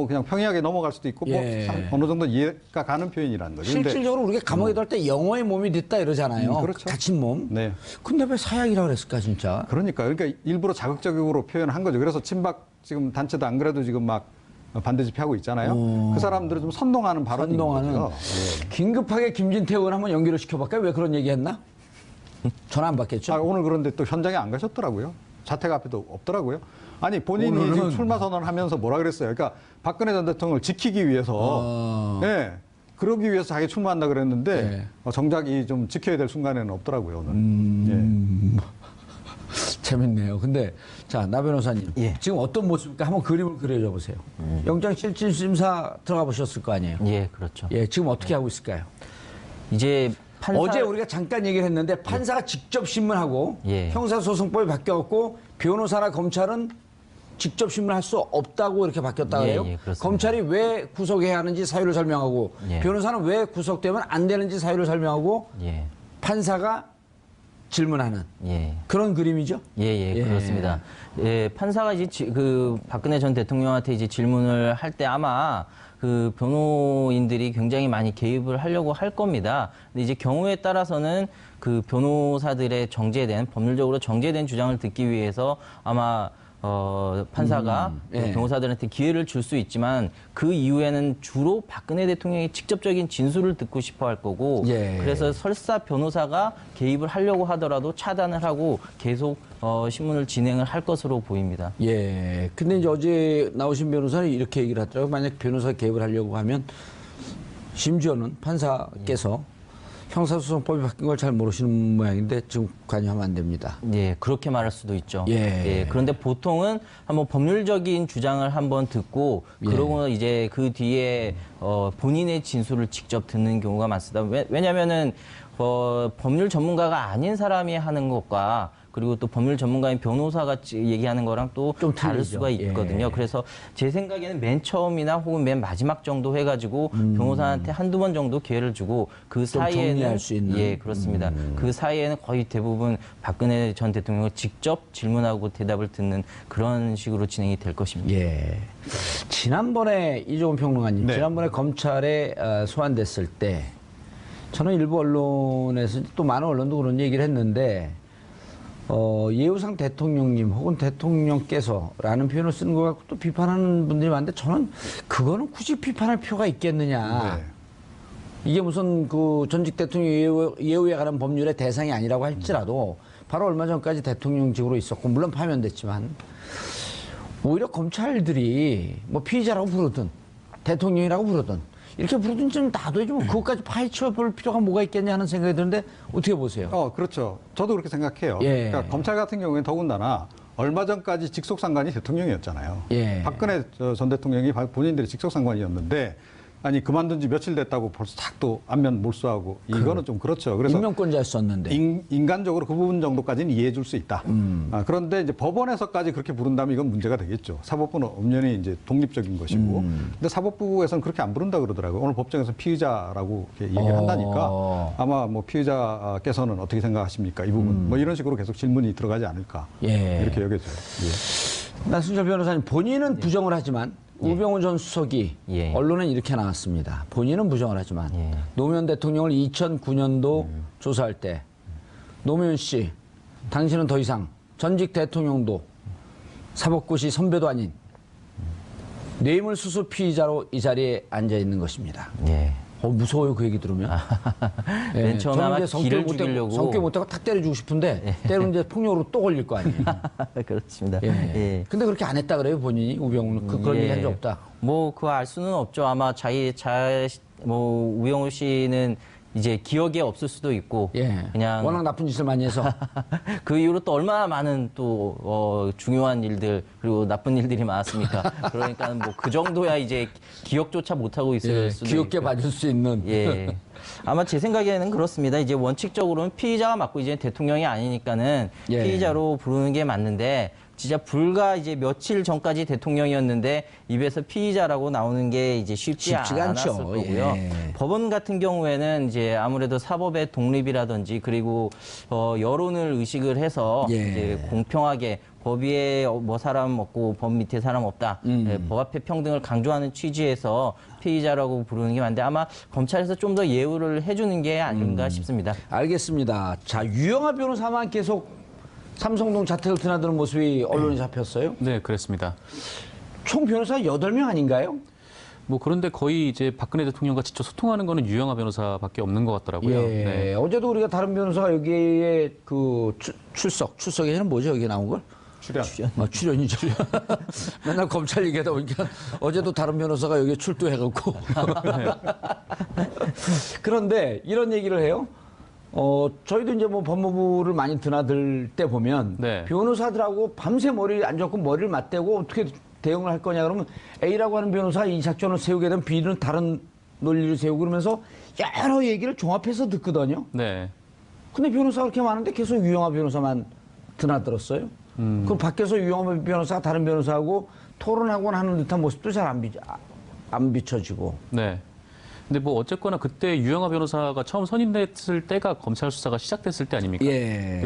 그냥 평이하게 넘어갈 수도 있고, 예. 어느 정도 이해가 가는 표현이라는 거죠. 근데 실질적으로 우리가 감옥에 들어갈 때 영어의 몸이 됐다 이러잖아요. 그렇죠. 갇힌 몸. 네. 근데 왜 사약이라고 그랬을까, 진짜? 그러니까 일부러 자극적으로 표현한 거죠. 그래서 친박 지금 단체도 안 그래도 지금 막 반대 집회하고 있잖아요. 그 사람들을 좀 선동하는 발언인 거죠. 예. 긴급하게 김진태 의원 한번 연기를 시켜볼까요? 왜 그런 얘기 했나? 전화 안 받겠죠? 오늘 그런데 또 현장에 안 가셨더라고요. 자택 앞에도 없더라고요. 아니, 본인이 지금 출마 선언을 하면서 뭐라 그랬어요. 그러니까 박근혜 전 대통령을 지키기 위해서, 그러기 위해서 자기 출마한다 그랬는데, 정작 좀 지켜야 될 순간에는 없더라고요, 오늘. 재밌네요. 근데 자, 나 변호사님, 지금 어떤 모습일까 한번 그림을 그려줘 보세요. 영장실질심사 들어가 보셨을 거 아니에요? 예, 그렇죠. 지금 어떻게 하고 있을까요? 이제 판사 어제 우리가 잠깐 얘기를 했는데 판사가 직접 신문하고 예. 형사소송법이 바뀌었고 변호사나 검찰은 직접 신문할 수 없다고 이렇게 바뀌었다고 해요. 그렇습니다. 검찰이 왜 구속해야 하는지 사유를 설명하고 변호사는 왜 구속되면 안 되는지 사유를 설명하고 판사가 질문하는 그런 그림이죠. 그렇습니다. 판사가 이제 그 박근혜 전 대통령한테 이제 질문을 할 때 아마 그 변호인들이 굉장히 많이 개입을 하려고 할 겁니다. 근데 이제 경우에 따라서는 그 변호사들의 법률적으로 정제된 주장을 듣기 위해서 아마 판사가 변호사들한테 기회를 줄 수 있지만 그 이후에는 주로 박근혜 대통령이 직접적인 진술을 듣고 싶어 할 거고 그래서 설사 변호사가 개입을 하려고 하더라도 차단을 하고 계속 신문을 진행을 할 것으로 보입니다. 근데 이제 어제 나오신 변호사는 이렇게 얘기를 하더라고요. 만약 변호사 개입을 하려고 하면 심지어는 판사께서 형사소송법이 바뀐 걸 잘 모르시는 모양인데 지금 관여하면 안 됩니다. 그렇게 말할 수도 있죠. 그런데 보통은 한번 법률적인 주장을 한번 듣고 그러고 이제 그 뒤에 본인의 진술을 직접 듣는 경우가 많습니다. 왜냐하면은 법률 전문가가 아닌 사람이 하는 것과 그리고 또 법률 전문가인 변호사가 얘기하는 거랑 또 좀 다를 수가 있거든요. 그래서 제 생각에는 맨 처음이나 혹은 맨 마지막 정도 해가지고 변호사한테 한두 번 정도 기회를 주고 그 사이에는 정리할 수 있는. 그렇습니다. 그 사이에는 거의 대부분 박근혜 전 대통령을 직접 질문하고 대답을 듣는 그런 식으로 진행이 될 것입니다. 지난번에 이종훈 평론가님, 네. 지난번에 검찰에 소환됐을 때 저는 일부 언론에서 또 많은 언론도 그런 얘기를 했는데 예우상 대통령님 혹은 대통령께서라는 표현을 쓰는 것 같고 또 비판하는 분들이 많은데 저는 그거는 굳이 비판할 필요가 있겠느냐. 네. 이게 무슨 그 전직 대통령 예우에 관한 법률의 대상이 아니라고 할지라도 바로 얼마 전까지 대통령직으로 있었고 물론 파면됐지만 오히려 검찰들이 뭐 피의자라고 부르든 대통령이라고 부르든 이렇게 부르든 좀 놔둬야지 뭐 그것까지 파헤쳐 볼 필요가 뭐가 있겠냐 하는 생각이 드는데 어떻게 보세요? 그렇죠. 저도 그렇게 생각해요. 예. 그러니까 검찰 같은 경우에는 더군다나 얼마 전까지 직속상관이 대통령이었잖아요. 예. 박근혜 전 대통령이 본인들이 직속상관이었는데 아니 그만둔 지 며칠 됐다고 벌써 탁 또 안면 몰수하고 이거는 좀 그렇죠. 그래서 임명권자였었는데 인간적으로 그 부분 정도까지는 이해해 줄 수 있다. 그런데 이제 법원에서까지 그렇게 부른다면 이건 문제가 되겠죠. 사법부는 엄연히 이제 독립적인 것이고. 근데 사법부에서는 그렇게 안 부른다 그러더라고요. 오늘 법정에서 피의자라고 이렇게 얘기를 한다니까 아마 뭐 피의자께서는 어떻게 생각하십니까? 이 부분 뭐 이런 식으로 계속 질문이 들어가지 않을까 이렇게 여겨져요. 예. 나순철 변호사님 본인은 부정을 하지만 우병우 전 수석이 언론에 이렇게 나왔습니다. 본인은 부정을 하지만 노무현 대통령을 2009년도 조사할 때 노무현 씨 당신은 더 이상 전직 대통령도 사법고시 선배도 아닌 뇌물수수 피의자로 이 자리에 앉아 있는 것입니다. 무서워요 그 얘기 들으면. 맨 처음에 저는 아마 이제 기를 죽이려고. 성격 못하고 탁 때려주고 싶은데 때리면 이제 폭력으로 또 걸릴 거 아니에요. 그렇습니다. 근데 그렇게 안 했다 그래요 본인이 우병우는 그런 얘기 한 적 없다. 뭐 그거 알 수는 없죠. 아마 뭐 우병우 씨는 이제 기억에 없을 수도 있고 그냥 워낙 나쁜 짓을 많이 해서 그 이후로 또 얼마나 많은 또 중요한 일들 그리고 나쁜 일들이 많았습니까? 그러니까 뭐 그 정도야 이제 기억조차 못 하고 있을 수도 귀엽게 있고. 봐줄 수 있는. 아마 제 생각에는 그렇습니다. 이제 원칙적으로는 피의자가 맞고 이제 대통령이 아니니까는 피의자로 부르는 게 맞는데 진짜 불과 이제 며칠 전까지 대통령이었는데 입에서 피의자라고 나오는 게 이제 쉽지가 않았을 거고요. 법원 같은 경우에는 이제 아무래도 사법의 독립이라든지 그리고 여론을 의식을 해서 이제 공평하게 법 위에 뭐 사람 없고 법 밑에 사람 없다. 법 앞에 평등을 강조하는 취지에서 피의자라고 부르는 게 맞는데 아마 검찰에서 좀 더 예우를 해주는 게 아닌가 싶습니다. 알겠습니다. 자, 유영하 변호사만 계속 삼성동 자택을 드나드는 모습이 언론에 잡혔어요? 네, 그렇습니다. 총 변호사 8명 아닌가요? 뭐 그런데 거의 이제 박근혜 대통령과 직접 소통하는 거는 유영하 변호사밖에 없는 것 같더라고요. 어제도 우리가 다른 변호사가 여기에 그 출석에는 뭐죠? 여기 나온 걸? 출연이죠. 맨날 검찰 얘기하다 보니까 어제도 다른 변호사가 여기에 출두해갖고. 그런데 이런 얘기를 해요. 저희도 이제 뭐 법무부를 많이 드나들 때 보면 변호사들하고 밤새 머리를 앉았고 머리를 맞대고 어떻게 대응을 할 거냐 그러면 A라고 하는 변호사가 이 작전을 세우게 되면 B는 다른 논리를 세우고 그러면서 여러 얘기를 종합해서 듣거든요. 근데 변호사가 그렇게 많은데 계속 유영하 변호사만 드나들었어요. 그럼 밖에서 유영하 변호사가 다른 변호사하고 토론하거나 하는 듯한 모습도 잘 안 비춰지고. 근데 뭐 어쨌거나 그때 유영하 변호사가 처음 선임됐을 때가 검찰 수사가 시작됐을 때 아닙니까?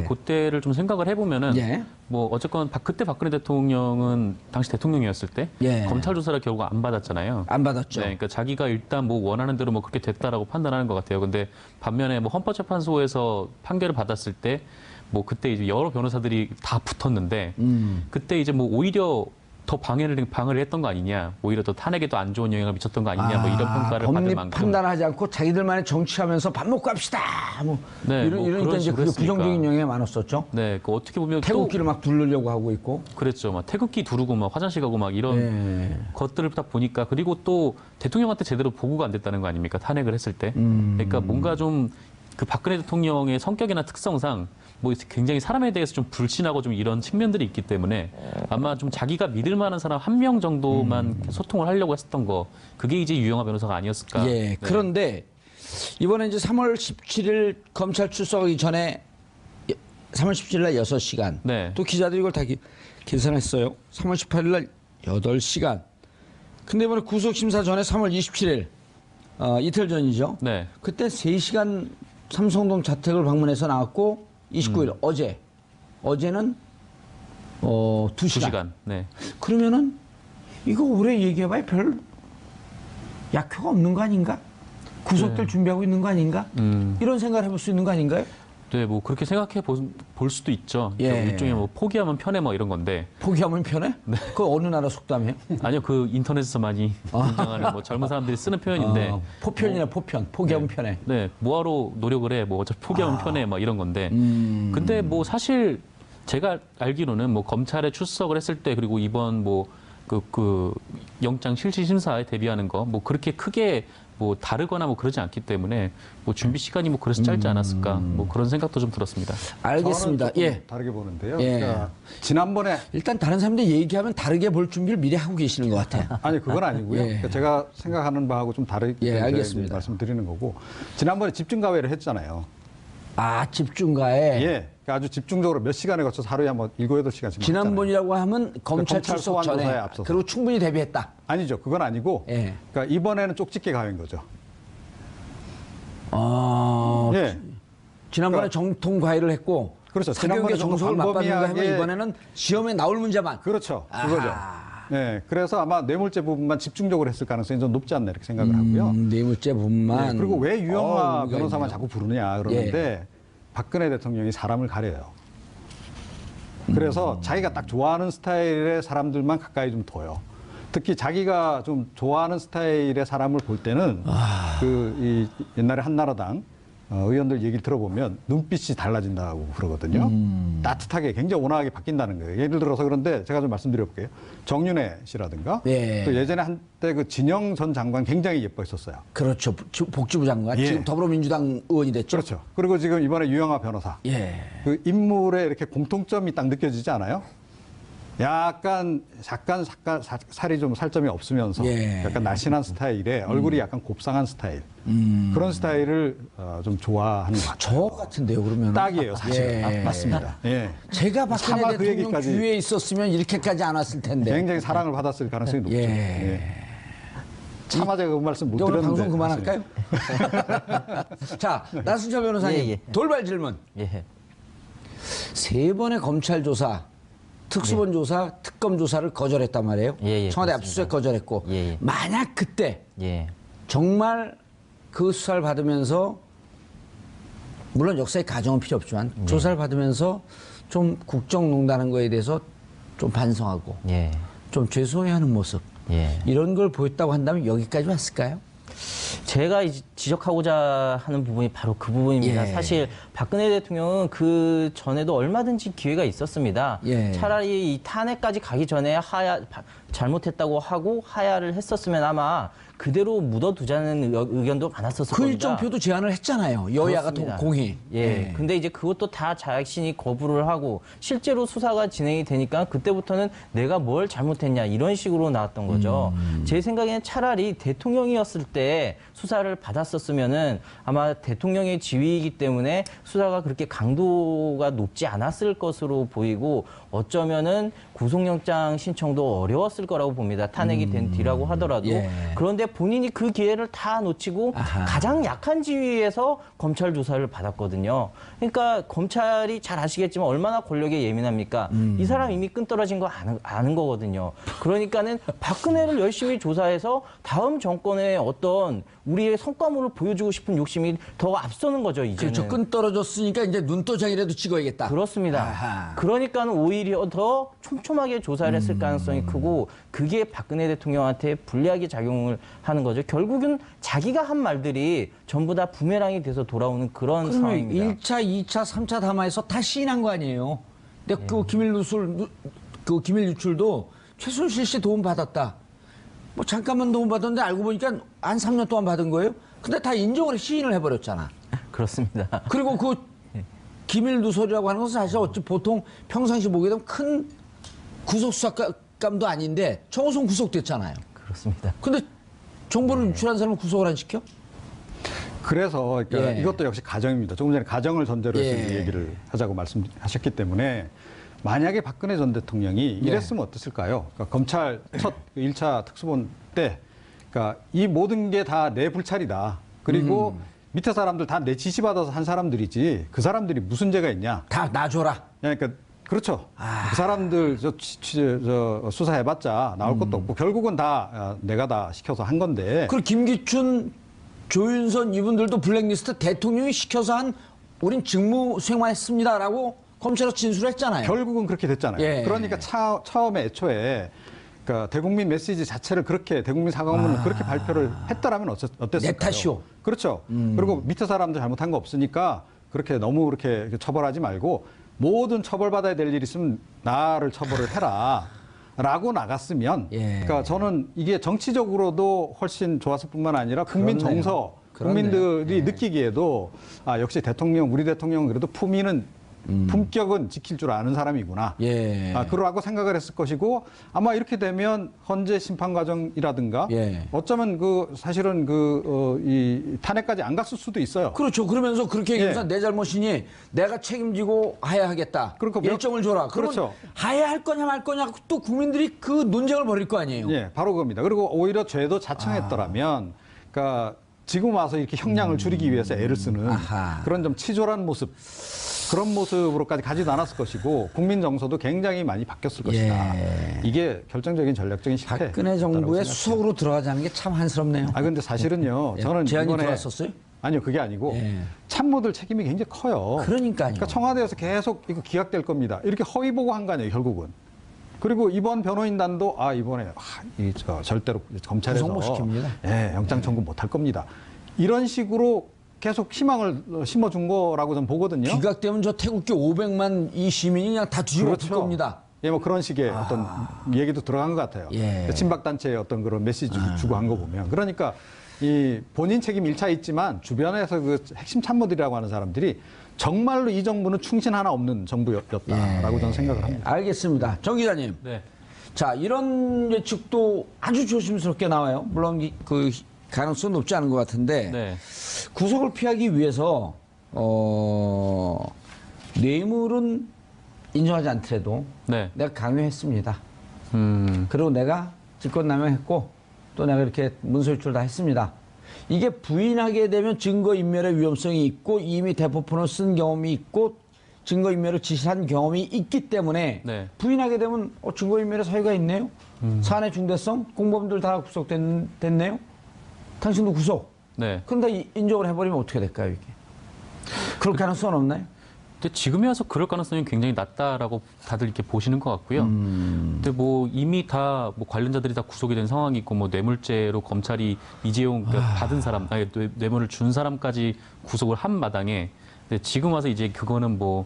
그때를 좀 생각을 해보면은 뭐 어쨌건 그때 박근혜 대통령은 당시 대통령이었을 때 검찰 조사를 결국 안 받았잖아요. 안 받았죠. 그러니까 자기가 일단 뭐 원하는 대로 뭐 그렇게 됐다라고 판단하는 것 같아요. 근데 반면에 뭐 헌법재판소에서 판결을 받았을 때 뭐 그때 이제 여러 변호사들이 다 붙었는데 그때 이제 뭐 오히려 더 방해를 했던 거 아니냐, 오히려 더 탄핵에도 안 좋은 영향을 미쳤던 거 아니냐, 뭐 이런 평가를 받을 만큼. 판단하지 않고 자기들만의 정치하면서 밥 먹고 합시다. 뭐 이러니까 이제 그게 부정적인 영향이 많았었죠. 그 어떻게 보면 태극기를 막 두르려고 하고 있고. 그랬죠. 막 태극기 두르고 막 화장실 가고 막 이런 것들을 딱 보니까 그리고 또 대통령한테 제대로 보고가 안 됐다는 거 아닙니까? 탄핵을 했을 때. 그러니까 뭔가 좀 그 박근혜 대통령의 성격이나 특성상 뭐 굉장히 사람에 대해서 좀 불신하고 좀 이런 측면들이 있기 때문에 아마 좀 자기가 믿을 만한 사람 1명 정도만 소통을 하려고 했었던 거, 그게 이제 유영하 변호사가 아니었을까. 그런데 이번에 이제 3월 17일 검찰 출석하기 전에 3월 17일 날 6시간. 또 기자들이 이걸 다 계산했어요. 3월 18일 날 8시간. 근데 이번에 구속심사 전에 3월 27일 이틀 전이죠. 그때 3시간 삼성동 자택을 방문해서 나왔고 29일 어제는 2시간. 그러면은 이거 오래 얘기해봐야 별 약효가 없는 거 아닌가? 구속될 준비하고 있는 거 아닌가? 이런 생각을 해볼 수 있는 거 아닌가요? 네, 뭐 그렇게 생각해 볼 수도 있죠. 예. 일종의 뭐 포기하면 편해 뭐 이런 건데. 포기하면 편해? 그 어느 나라 속담이에요? 아니요, 그 인터넷에서 많이 등장하는 뭐 젊은 사람들이 쓰는 표현인데. 포편이나 포편. 포기하면 편해. 네, 뭐하러 노력을 해? 뭐 어차피 포기하면 편해. 막 이런 건데. 근데 뭐 사실 제가 알기로는 뭐 검찰에 출석을 했을 때 그리고 이번 뭐 그 영장 실질 심사에 대비하는 거 뭐 그렇게 크게 뭐 다르거나 뭐 그러지 않기 때문에 뭐 준비 시간이 뭐 그래서 짧지 않았을까 뭐 그런 생각도 좀 들었습니다. 알겠습니다. 저는 조금 예. 다르게 보는데요. 예. 그러니까 지난번에 일단 다른 사람들 얘기하면 다르게 볼 준비를 미리 하고 계시는 것 같아요. 아니 그건 아니고요. 예. 그러니까 제가 생각하는 바하고 좀 다르게 예, 알겠습니다. 말씀드리는 거고 지난번에 집중가회를 했잖아요. 아, 집중가에. 예. 그러니까 아주 집중적으로 몇 시간에 거쳐서 하루에 한번 7, 8시간씩 지난번이라고 하면 검찰 출석 소환 전에 조사에 앞서서. 그리고 충분히 대비했다. 아니죠. 그건 아니고 예. 그러니까 이번에는 쪽집게 가회인 거죠. 예. 지난번에 정통 과외를 했고 그렇죠. 사교육의 지난번에 좀 정석을 맛봤는가 하면 광범위하게 이번에는 시험에 나올 문제만. 그렇죠. 아하. 그거죠. 네, 그래서 아마 뇌물죄 부분만 집중적으로 했을 가능성이 좀 높지 않나 이렇게 생각을 하고요. 뇌물죄 부분만. 네, 그리고 왜 유영아 의미가 변호사만 있네요. 자꾸 부르냐 그러는데 박근혜 대통령이 사람을 가려요. 그래서 자기가 딱 좋아하는 스타일의 사람들만 가까이 좀 둬요. 특히 자기가 좀 좋아하는 스타일의 사람을 볼 때는 이 옛날에 한나라당 의원들 얘기를 들어보면 눈빛이 달라진다고 그러거든요. 따뜻하게 굉장히 온화하게 바뀐다는 거예요. 예를 들어서 그런데 제가 좀 말씀드려볼게요. 정윤회 씨라든가 예. 또 예전에 한때 그 진영 전 장관 굉장히 예뻐했었어요. 그렇죠. 복지부 장관. 예. 지금 더불어민주당 의원이 됐죠. 그렇죠. 그리고 지금 이번에 유영아 변호사. 예. 그 인물에 이렇게 공통점이 딱 느껴지지 않아요? 약간 살이 좀 살점이 없으면서 예. 약간 날씬한 스타일에 얼굴이 약간 곱상한 스타일 그런 스타일을 좀 좋아하는 것 같아요. 저 같은데요, 그러면. 딱이에요, 사실. 예. 맞습니다. 예. 제가 박근혜 차마 그 대통령 얘기까지 주위에 있었으면 이렇게까지 안 왔을 텐데. 굉장히 사랑을 받았을 가능성이 높죠. 예. 예. 차마 제가 그 말씀 못 이제 오늘 드렸는데. 방송 그만할까요? 자, 나순철 변호사님. 예, 예. 돌발 질문. 예. 세 번의 검찰 조사, 특수본 조사, 특검 조사를 거절했단 말이에요. 예, 청와대 그렇습니다. 압수수색 거절했고. 예, 예. 만약 그때 예. 정말 그 수사를 받으면서 물론 역사의 가정은 필요 없지만 조사를 받으면서 좀 국정농단한 거에 대해서 좀 반성하고 예. 좀 죄송해하는 모습 예. 이런 걸 보였다고 한다면 여기까지 왔을까요? 제가 지적하고자 하는 부분이 바로 그 부분입니다. 예. 사실 박근혜 대통령은 그 전에도 얼마든지 기회가 있었습니다. 예. 차라리 이 탄핵까지 가기 전에 잘못했다고 하고 하야를 했었으면 아마 그대로 묻어두자는 의견도 많았었을 그 겁니다. 일정표도 제안을 했잖아요. 여야가 그렇습니다. 공히. 예. 근데 이제 그것도 다 자신이 거부를 하고 실제로 수사가 진행이 되니까 그때부터는 내가 뭘 잘못했냐 이런 식으로 나왔던 거죠. 제 생각에는 차라리 대통령이었을 때 수사를 받았었으면은 아마 대통령의 지위이기 때문에 수사가 그렇게 강도가 높지 않았을 것으로 보이고 어쩌면은 구속영장 신청도 어려웠을 거라고 봅니다. 탄핵이 된 뒤라고 하더라도. 예. 그런데 본인이 그 기회를 다 놓치고 아하. 가장 약한 지위에서 검찰 조사를 받았거든요. 그러니까 검찰이 잘 아시겠지만 얼마나 권력에 예민합니까? 이 사람 이미 끈 떨어진 거 아는 거거든요. 그러니까는 박근혜를 열심히 조사해서 다음 정권의 어떤 우리의 성과물을 보여주고 싶은 욕심이 더 앞서는 거죠, 이제는. 그렇죠. 끈 떨어졌으니까 이제 눈도장이라도 찍어야겠다. 그렇습니다. 아하. 그러니까는 오히려 더 촘촘하게 조사를 했을 가능성이 크고 그게 박근혜 대통령한테 불리하게 작용을 하는 거죠. 결국은 자기가 한 말들이 전부 다 부메랑이 돼서 돌아오는 그런 그러면 상황입니다. 1차, 2차, 3차 담화에서 다 시인한 거 아니에요? 근데 그 기밀 유출도 최순실 씨 도움 받았다. 뭐 잠깐만 도움 받았는데 알고 보니까 한 3년 동안 받은 거예요? 근데 다 인정을 해, 시인을 해버렸잖아. 그렇습니다. 그리고 그 기밀 누설이라고 하는 것은 사실 어찌 보통 평상시 보게 되면 큰 구속수사감도 아닌데 정호성 구속됐잖아요. 그렇습니다. 근데 정보를 유출한 사람을 구속을 안 시켜? 그래서 그러니까 예. 이것도 역시 가정입니다. 조금 전에 가정을 전제로 해서 예. 얘기를 하자고 말씀하셨기 때문에 만약에 박근혜 전 대통령이 이랬으면 어땠을까요? 그러니까 검찰 첫 1차 특수본 때 그러니까 이 모든 게 다 내 불찰이다. 그리고 밑에 사람들 다 내 지시받아서 한 사람들이지 그 사람들이 무슨 죄가 있냐. 다 놔줘라. 그러니까 그렇죠. 그 사람들 저 수사해봤자 나올 것도 없고 결국은 다 내가 다 시켜서 한 건데. 그리고 김기춘 조윤선 이분들도 블랙리스트 대통령이 시켜서 한 우린 직무 수행만 했습니다라고 검찰에서 진술했잖아요. 결국은 그렇게 됐잖아요. 예. 그러니까 처음에 애초에 그러니까 대국민 메시지 자체를 그렇게 대국민 사과문을 그렇게 발표를 했더라면 어땠을까요? 내 탓이오. 그렇죠. 그리고 밑에 사람들 잘못한 거 없으니까 그렇게 너무 그렇게 처벌하지 말고 모든 처벌받아야 될 일 있으면 나를 처벌을 해라. 라고 나갔으면, 예. 그러니까 저는 이게 정치적으로도 훨씬 좋았을 뿐만 아니라 국민 그렇네요. 정서, 그렇네요. 국민들이 예. 느끼기에도 아, 역시 대통령, 우리 대통령은 그래도 품격은 지킬 줄 아는 사람이구나. 예. 그러라고 생각을 했을 것이고 아마 이렇게 되면 헌재 심판 과정이라든가 예. 어쩌면 사실은 이 탄핵까지 안 갔을 수도 있어요. 그렇죠. 그러면서 그렇게 얘기해서 예. 내 잘못이니 내가 책임지고 하야하겠다. 그러니까 일정을 줘라. 그러면 그렇죠. 하야할 거냐 말 거냐 또 국민들이 그 논쟁을 벌일 거 아니에요. 예, 바로 그겁니다. 그리고 오히려 죄도 자청했더라면, 그러니까 지금 와서 이렇게 형량을 줄이기 위해서 애를 쓰는 아하. 그런 좀 치졸한 모습, 그런 모습으로까지 가지도 않았을 것이고 국민 정서도 굉장히 많이 바뀌었을 것이다. 이게 결정적인 전략적인 실패. 박근혜 정부의 수석으로 들어가자는 게 참 한스럽네요. 근데 사실은요, 예. 저는 제안이 이번에 들어왔었어요? 아니요, 그게 아니고 예. 참모들 책임이 굉장히 커요. 그러니까요. 그러니까 청와대에서 계속 이거 기각될 겁니다. 이렇게 허위 보고한 거 아니에요, 결국은. 그리고 이번 변호인단도 이번에 절대로 검찰에서 구속 못 시킵니다. 예, 영장 청구 못 할 겁니다. 이런 식으로 계속 희망을 심어준 거라고 저는 보거든요. 기각되면 저 태국계 500만 이 시민이 그냥 다 뒤집어 질 겁니다. 예, 뭐 그런 식의 어떤 얘기도 들어간 것 같아요. 예. 친박단체의 어떤 그런 메시지 주고 한 거 보면. 그러니까 이 본인 책임 1차 있지만 주변에서 그 핵심 참모들이라고 하는 사람들이 정말로 이 정부는 충신 하나 없는 정부였다라고 저는 생각을 합니다. 알겠습니다. 정 기자님. 네. 자, 이런 예측도 아주 조심스럽게 나와요. 물론 그 가능성은 높지 않은 것 같은데 네. 구속을 피하기 위해서 뇌물은 인정하지 않더라도 네. 내가 강요했습니다. 음. 그리고 내가 직권남용했고 또 내가 이렇게 문서 유출 다 했습니다. 이게 부인하게 되면 증거인멸의 위험성이 있고 이미 대포폰을 쓴 경험이 있고 증거인멸을 지시한 경험이 있기 때문에 네. 부인하게 되면 증거인멸의 사유가 있네요. 사안의 중대성, 공범들 다 구속됐네요. 당신도 구속. 네. 그런데 인정을 해버리면 어떻게 될까요, 이게? 그럴 가능성은 없나요? 근데 지금에 와서 그럴 가능성이 굉장히 낮다라고 다들 이렇게 보시는 것 같고요. 근데 뭐 이미 다 뭐 관련자들이 다 구속이 된 상황이 있고 뭐 뇌물죄로 검찰이 이재용 받은 사람, 아니 뇌물을 준 사람까지 구속을 한 마당에 근데 지금 와서 이제 그거는 뭐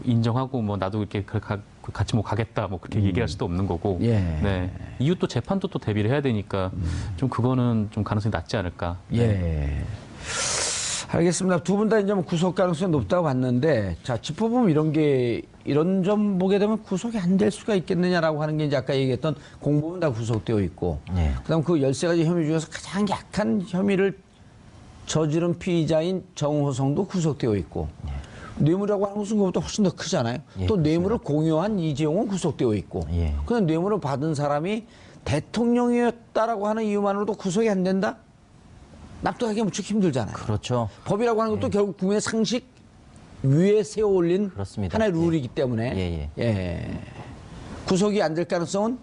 인정하고 뭐 나도 이렇게 같이 뭐 가겠다 뭐 그렇게 얘기할 수도 없는 거고. 예. 네. 이후 또 재판도 또 대비를 해야 되니까 좀 그거는 좀 가능성이 낮지 않을까. 예. 알겠습니다. 두 분 다 이제 뭐 구속 가능성이 높다고 봤는데, 자, 짚어보면 이런 점 보게 되면 구속이 안 될 수가 있겠느냐라고 하는 게 이제 아까 얘기했던 공범은 다 구속되어 있고, 그 다음 그 13가지 혐의 중에서 가장 약한 혐의를 저지른 피의자인 정호성도 구속되어 있고, 뇌물이라고 하는 것은 그것보다 훨씬 더 크잖아요. 또 뇌물을 공유한 이재용은 구속되어 있고, 그냥 뇌물을 받은 사람이 대통령이었다라고 하는 이유만으로도 구속이 안 된다? 납득하기 무척 힘들잖아요. 그렇죠. 법이라고 하는 것도 결국 국민의 상식 위에 세워 올린 그렇습니다. 하나의 룰이기 때문에 구속이 안 될 가능성은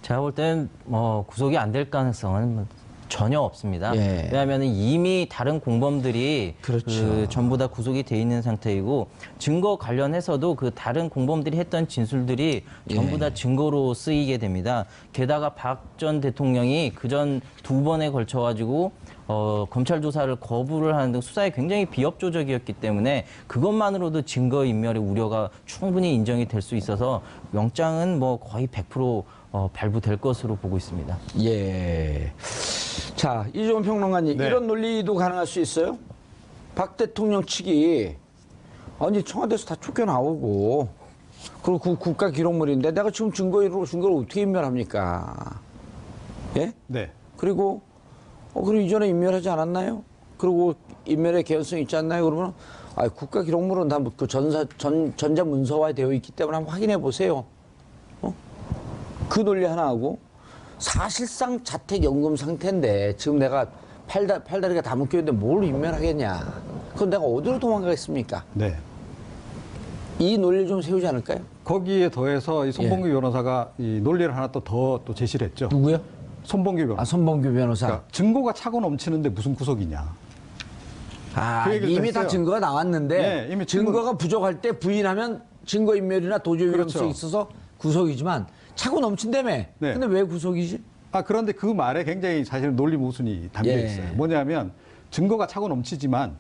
제가 볼 때는 뭐 구속이 안 될 가능성은 전혀 없습니다. 예. 왜냐하면 이미 다른 공범들이 그렇죠. 그 전부 다 구속이 돼 있는 상태이고 증거 관련해서도 그 다른 공범들이 했던 진술들이 전부 다 증거로 쓰이게 됩니다. 게다가 박 전 대통령이 그전 2번에 걸쳐 가지고 검찰 조사를 거부를 하는 등 수사에 굉장히 비협조적이었기 때문에 그것만으로도 증거인멸의 우려가 충분히 인정이 될 수 있어서 영장은 뭐 거의 100% 발부될 것으로 보고 있습니다. 예. 자, 이종훈 평론가님, 네. 이런 논리도 가능할 수 있어요? 박 대통령 측이 아니 청와대에서 다 쫓겨나오고 그리고 그 국가 기록물인데 내가 지금 증거를 어떻게 인멸합니까? 예? 네. 그리고 그럼 이전에 인멸하지 않았나요? 그리고 인멸의 개연성이 있지 않나요? 그러면 국가 기록물은 다 그 전자 문서화 되어 있기 때문에 한번 확인해 보세요. 그 논리 하나 하고 사실상 자택연금 상태인데 지금 내가 팔다리가 다 묶여있는데 뭘 인멸하겠냐? 그건 내가 어디로 도망가겠습니까? 네. 이 논리를 좀 세우지 않을까요? 거기에 더해서 이 손봉규 변호사가 이 논리를 하나 또 제시를 했죠. 누구요? 손봉규 변호사. 손봉규 변호사. 그러니까 증거가 차고 넘치는데 무슨 구속이냐. 그 얘기를 이미 다 했어요. 증거가 나왔는데 네, 이미 증거가 부족할 때 부인하면 증거인멸이나 도주 위험성이 그렇죠. 있어서 구속이지만 차고 넘친다며. 네. 근데 왜 구속이지? 그런데 그 말에 굉장히 사실 논리 모순이 담겨 예. 있어요. 뭐냐면 증거가 차고 넘치지만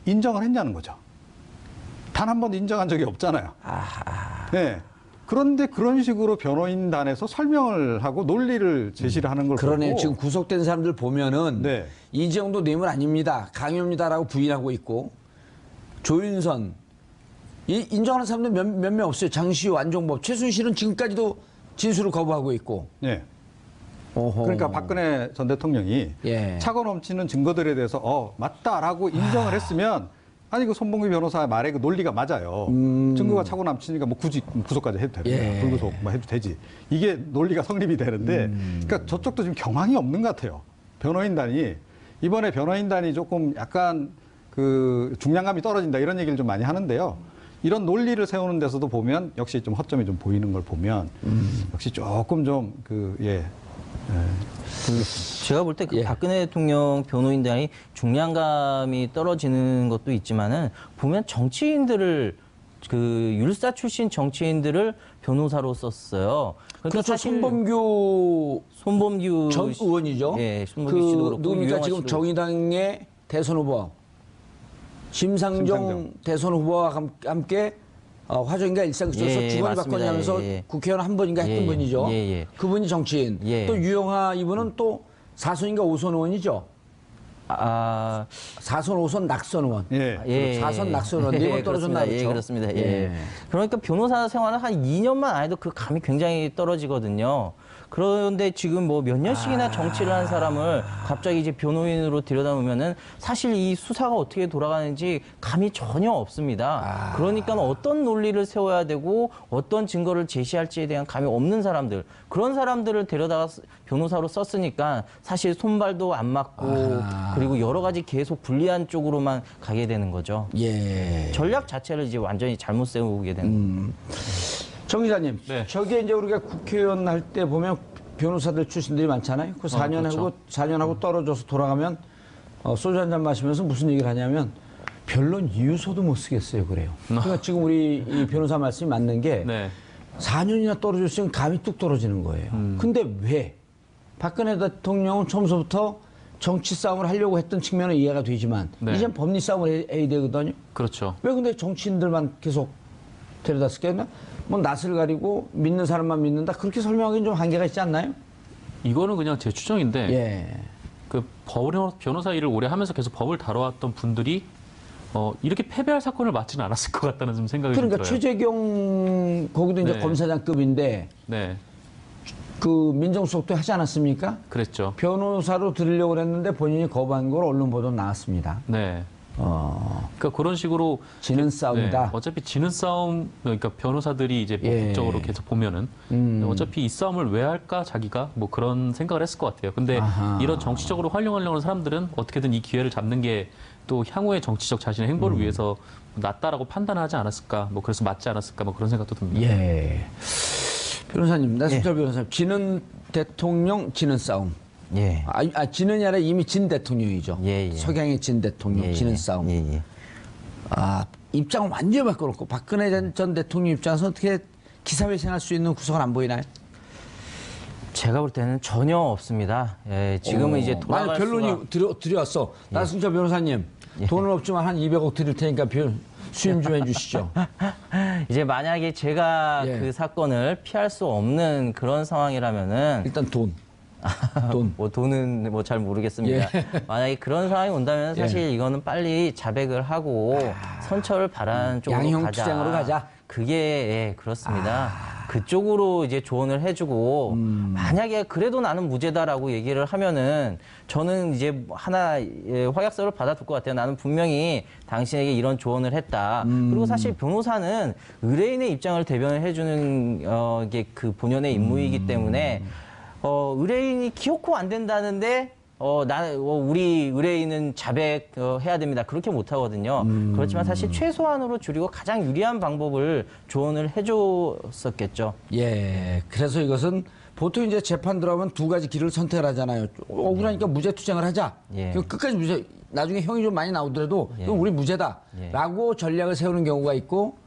인정을 했냐는 거죠. 단 한 번도 인정한 적이 없잖아요. 네. 그런데 그런 식으로 변호인단에서 설명을 하고 논리를 제시를 하는 걸 그러네. 보고 지금 구속된 사람들 보면은 네. 이재용도 뇌물 아닙니다. 강요입니다라고 부인하고 있고 조윤선 인정하는 사람들 몇 명 없어요. 장시호, 안종범, 최순실은 지금까지도 진술을 거부하고 있고. 네. 어허. 그러니까 박근혜 전 대통령이 예. 차고 넘치는 증거들에 대해서 맞다라고 인정을 했으면 아니 그 손봉규 변호사 말의 그 논리가 맞아요. 증거가 차고 넘치니까 뭐 굳이 구속까지 해도 되고 예. 불구속 뭐 해도 되지. 이게 논리가 성립이 되는데 그러니까 저쪽도 지금 경황이 없는 것 같아요. 변호인단이 이번에 변호인단이 조금 약간 그 중량감이 떨어진다 이런 얘기를 좀 많이 하는데요. 이런 논리를 세우는 데서도 보면 역시 좀 허점이 좀 보이는 걸 보면 역시 조금 좀 제가 볼 때 그 예. 박근혜 대통령 변호인단이 중량감이 떨어지는 것도 있지만은 보면 정치인들을 그 율사 출신 정치인들을 변호사로 썼어요. 그러니까 그렇죠. 사실 손범규 전 씨- 의원이죠. 예, 손범규 씨도 그렇고 누굽니까 유영하 지금 씨도 정의당의 대선 후보 심상정 심상정. 대선 후보와 함께 화정인가 일상시에서 예, 주거니 맞습니다. 받거니 하면서 예, 예. 국회의원 한 번인가 했던 예, 분이죠. 예, 예. 그분이 정치인. 예. 또 유영하 이분은 또 4선인가 5선 의원이죠. 아, 4선, 5선, 낙선 의원. 예. 예. 4선 낙선 의원. 네 번 떨어졌나 그렇습니다. 그렇죠? 예, 그렇습니다. 예. 예. 그러니까 변호사 생활을 한 2년만 안 해도 그 감이 굉장히 떨어지거든요. 그런데 지금 뭐 몇 년씩이나 정치를 한 사람을 갑자기 이제 변호인으로 들여다보면은 사실 이 수사가 어떻게 돌아가는지 감이 전혀 없습니다. 그러니까 어떤 논리를 세워야 되고 어떤 증거를 제시할지에 대한 감이 없는 사람들, 그런 사람들을 데려다가 변호사로 썼으니까 사실 손발도 안 맞고 그리고 여러 가지 계속 불리한 쪽으로만 가게 되는 거죠. 예. 전략 자체를 이제 완전히 잘못 세우게 되는. 정 기자님, 네. 저게 이제 우리가 국회의원 할 때 보면 변호사들 출신들이 많잖아요. 그 4년 그렇죠. 하고 4년하고 떨어져서 돌아가면 소주 한 잔 마시면서 무슨 얘기를 하냐면 변론 이유서도 못 쓰겠어요. 그래요. 그러니까 지금 우리 이 변호사 말씀이 맞는 게 네. 4년이나 떨어졌으면 감이 뚝 떨어지는 거예요. 근데 왜? 박근혜 대통령은 처음부터 정치 싸움을 하려고 했던 측면은 이해가 되지만 네. 이젠 법리 싸움을 해야 되거든요. 그렇죠. 왜 근데 정치인들만 계속 데려다 쓰겠나? 뭐 낯을 가리고 믿는 사람만 믿는다. 그렇게 설명하기는 좀 한계가 있지 않나요? 이거는 그냥 제 추정인데 예. 그 변호사 일을 오래 하면서 계속 법을 다뤄왔던 분들이 이렇게 패배할 사건을 맞지는 않았을 것 같다는 좀 생각이 좀 그러니까 들어요. 최재경 거기도 이제 네. 검사장급인데 네, 그 민정수석도 하지 않았습니까? 그랬죠. 변호사로 들으려고 그랬는데 본인이 거부한 걸 언론 보도 나왔습니다. 네. 그러니까 그런 식으로 지는 싸움이다. 네, 어차피 지는 싸움, 그러니까 변호사들이 이제 예. 법적으로 계속 보면은 어차피 이 싸움을 왜 할까 자기가 뭐 그런 생각을 했을 것 같아요. 근데 아하. 이런 정치적으로 활용하려는 하는 사람들은 어떻게든 이 기회를 잡는 게 또 향후의 정치적 자신의 행보를 위해서 낫다라고 판단하지 않았을까, 뭐 그래서 맞지 않았을까, 뭐 그런 생각도 듭니다. 예. 변호사님, 나승철 변호사님, 지는 대통령 지는 싸움. 예. 지는이 아니라 이미 진 대통령이죠. 예, 예. 석양의 진 대통령, 지는 싸움. 예, 예. 입장을 완전히 바꿔놓고 박근혜 전 대통령 입장에서 어떻게 기사회생할 수 있는 구석은 안 보이나요? 제가 볼 때는 전혀 없습니다. 예, 지금은 이제 돌아갈 만약 변론이 수가... 들여왔어. 나승철 변호사님, 돈은 없지만 한 200억 드릴 테니까 수임 좀 해주시죠. 이제 만약에 제가 예. 그 사건을 피할 수 없는 그런 상황이라면은 일단 돈. 돈. 뭐 돈은 뭐 잘 모르겠습니다. 만약에 그런 상황이 온다면 사실 이거는 빨리 자백을 하고 선처를 바라는 쪽으로 양형 가자. 투쟁으로 가자. 그게 예, 그렇습니다. 그쪽으로 이제 조언을 해주고 만약에 그래도 나는 무죄다라고 얘기를 하면은 저는 이제 하나 확약서를 받아둘 것 같아요. 나는 분명히 당신에게 이런 조언을 했다. 그리고 사실 변호사는 의뢰인의 입장을 대변을 해주는 이게 그 본연의 임무이기 때문에 의뢰인이 기어코 안 된다는데 우리 의뢰인은 자백 해야 됩니다. 그렇게 못 하거든요. 그렇지만 사실 최소한으로 줄이고 가장 유리한 방법을 조언을 해줬었겠죠. 예. 그래서 이것은 보통 이제 재판 들어가면 두 가지 길을 선택을 하잖아요. 억울하니까 무죄 투쟁을 하자. 예. 그럼 끝까지 무죄. 나중에 형이 좀 많이 나오더라도 이건 우리 무죄다라고 전략을 세우는 경우가 있고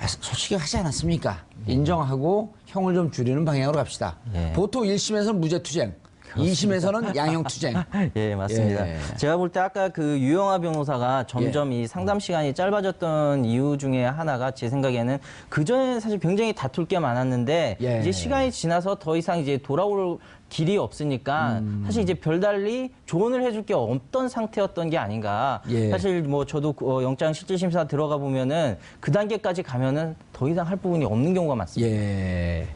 솔직히 하지 않았습니까? 인정하고 형을 좀 줄이는 방향으로 갑시다. 보통 1심에서는 무죄 투쟁. 2심에서는 양형 투쟁. 예, 맞습니다. 예. 제가 볼 때 아까 그 유영아 변호사가 점점 이 상담 시간이 짧아졌던 이유 중에 하나가 제 생각에는 그전에는 사실 굉장히 다툴 게 많았는데 예. 이제 시간이 지나서 더 이상 이제 돌아올 길이 없으니까 사실 이제 별달리 조언을 해줄 게 없던 상태였던 게 아닌가. 예. 사실 뭐 저도 영장 실질심사 들어가 보면은 그 단계까지 가면은 더 이상 할 부분이 없는 경우가 많습니다. 예.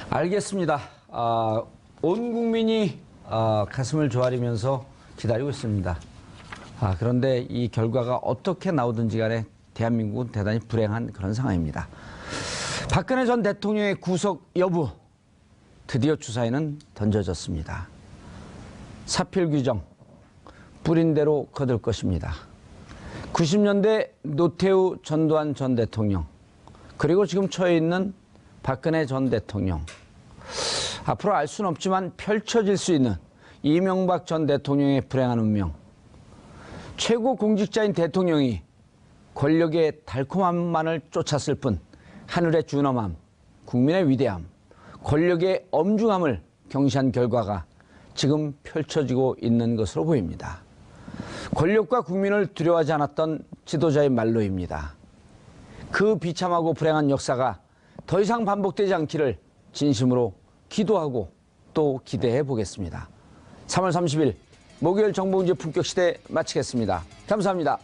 알겠습니다. 온 국민이 가슴을 조아리면서 기다리고 있습니다. 그런데 이 결과가 어떻게 나오든지 간에 대한민국은 대단히 불행한 그런 상황입니다. 박근혜 전 대통령의 구속 여부 드디어 주사위는 던져졌습니다. 사필 규정 뿌린 대로 거둘 것입니다. 90년대 노태우 전두환 전 대통령 그리고 지금 처해 있는 박근혜 전 대통령 앞으로 알 수는 없지만 펼쳐질 수 있는 이명박 전 대통령의 불행한 운명. 최고 공직자인 대통령이 권력의 달콤함만을 쫓았을 뿐 하늘의 준엄함, 국민의 위대함, 권력의 엄중함을 경시한 결과가 지금 펼쳐지고 있는 것으로 보입니다. 권력과 국민을 두려워하지 않았던 지도자의 말로입니다. 그 비참하고 불행한 역사가 더 이상 반복되지 않기를 진심으로 기도하고 또 기대해 보겠습니다. 3월 30일 목요일 정봉주의 품격시대 마치겠습니다. 감사합니다.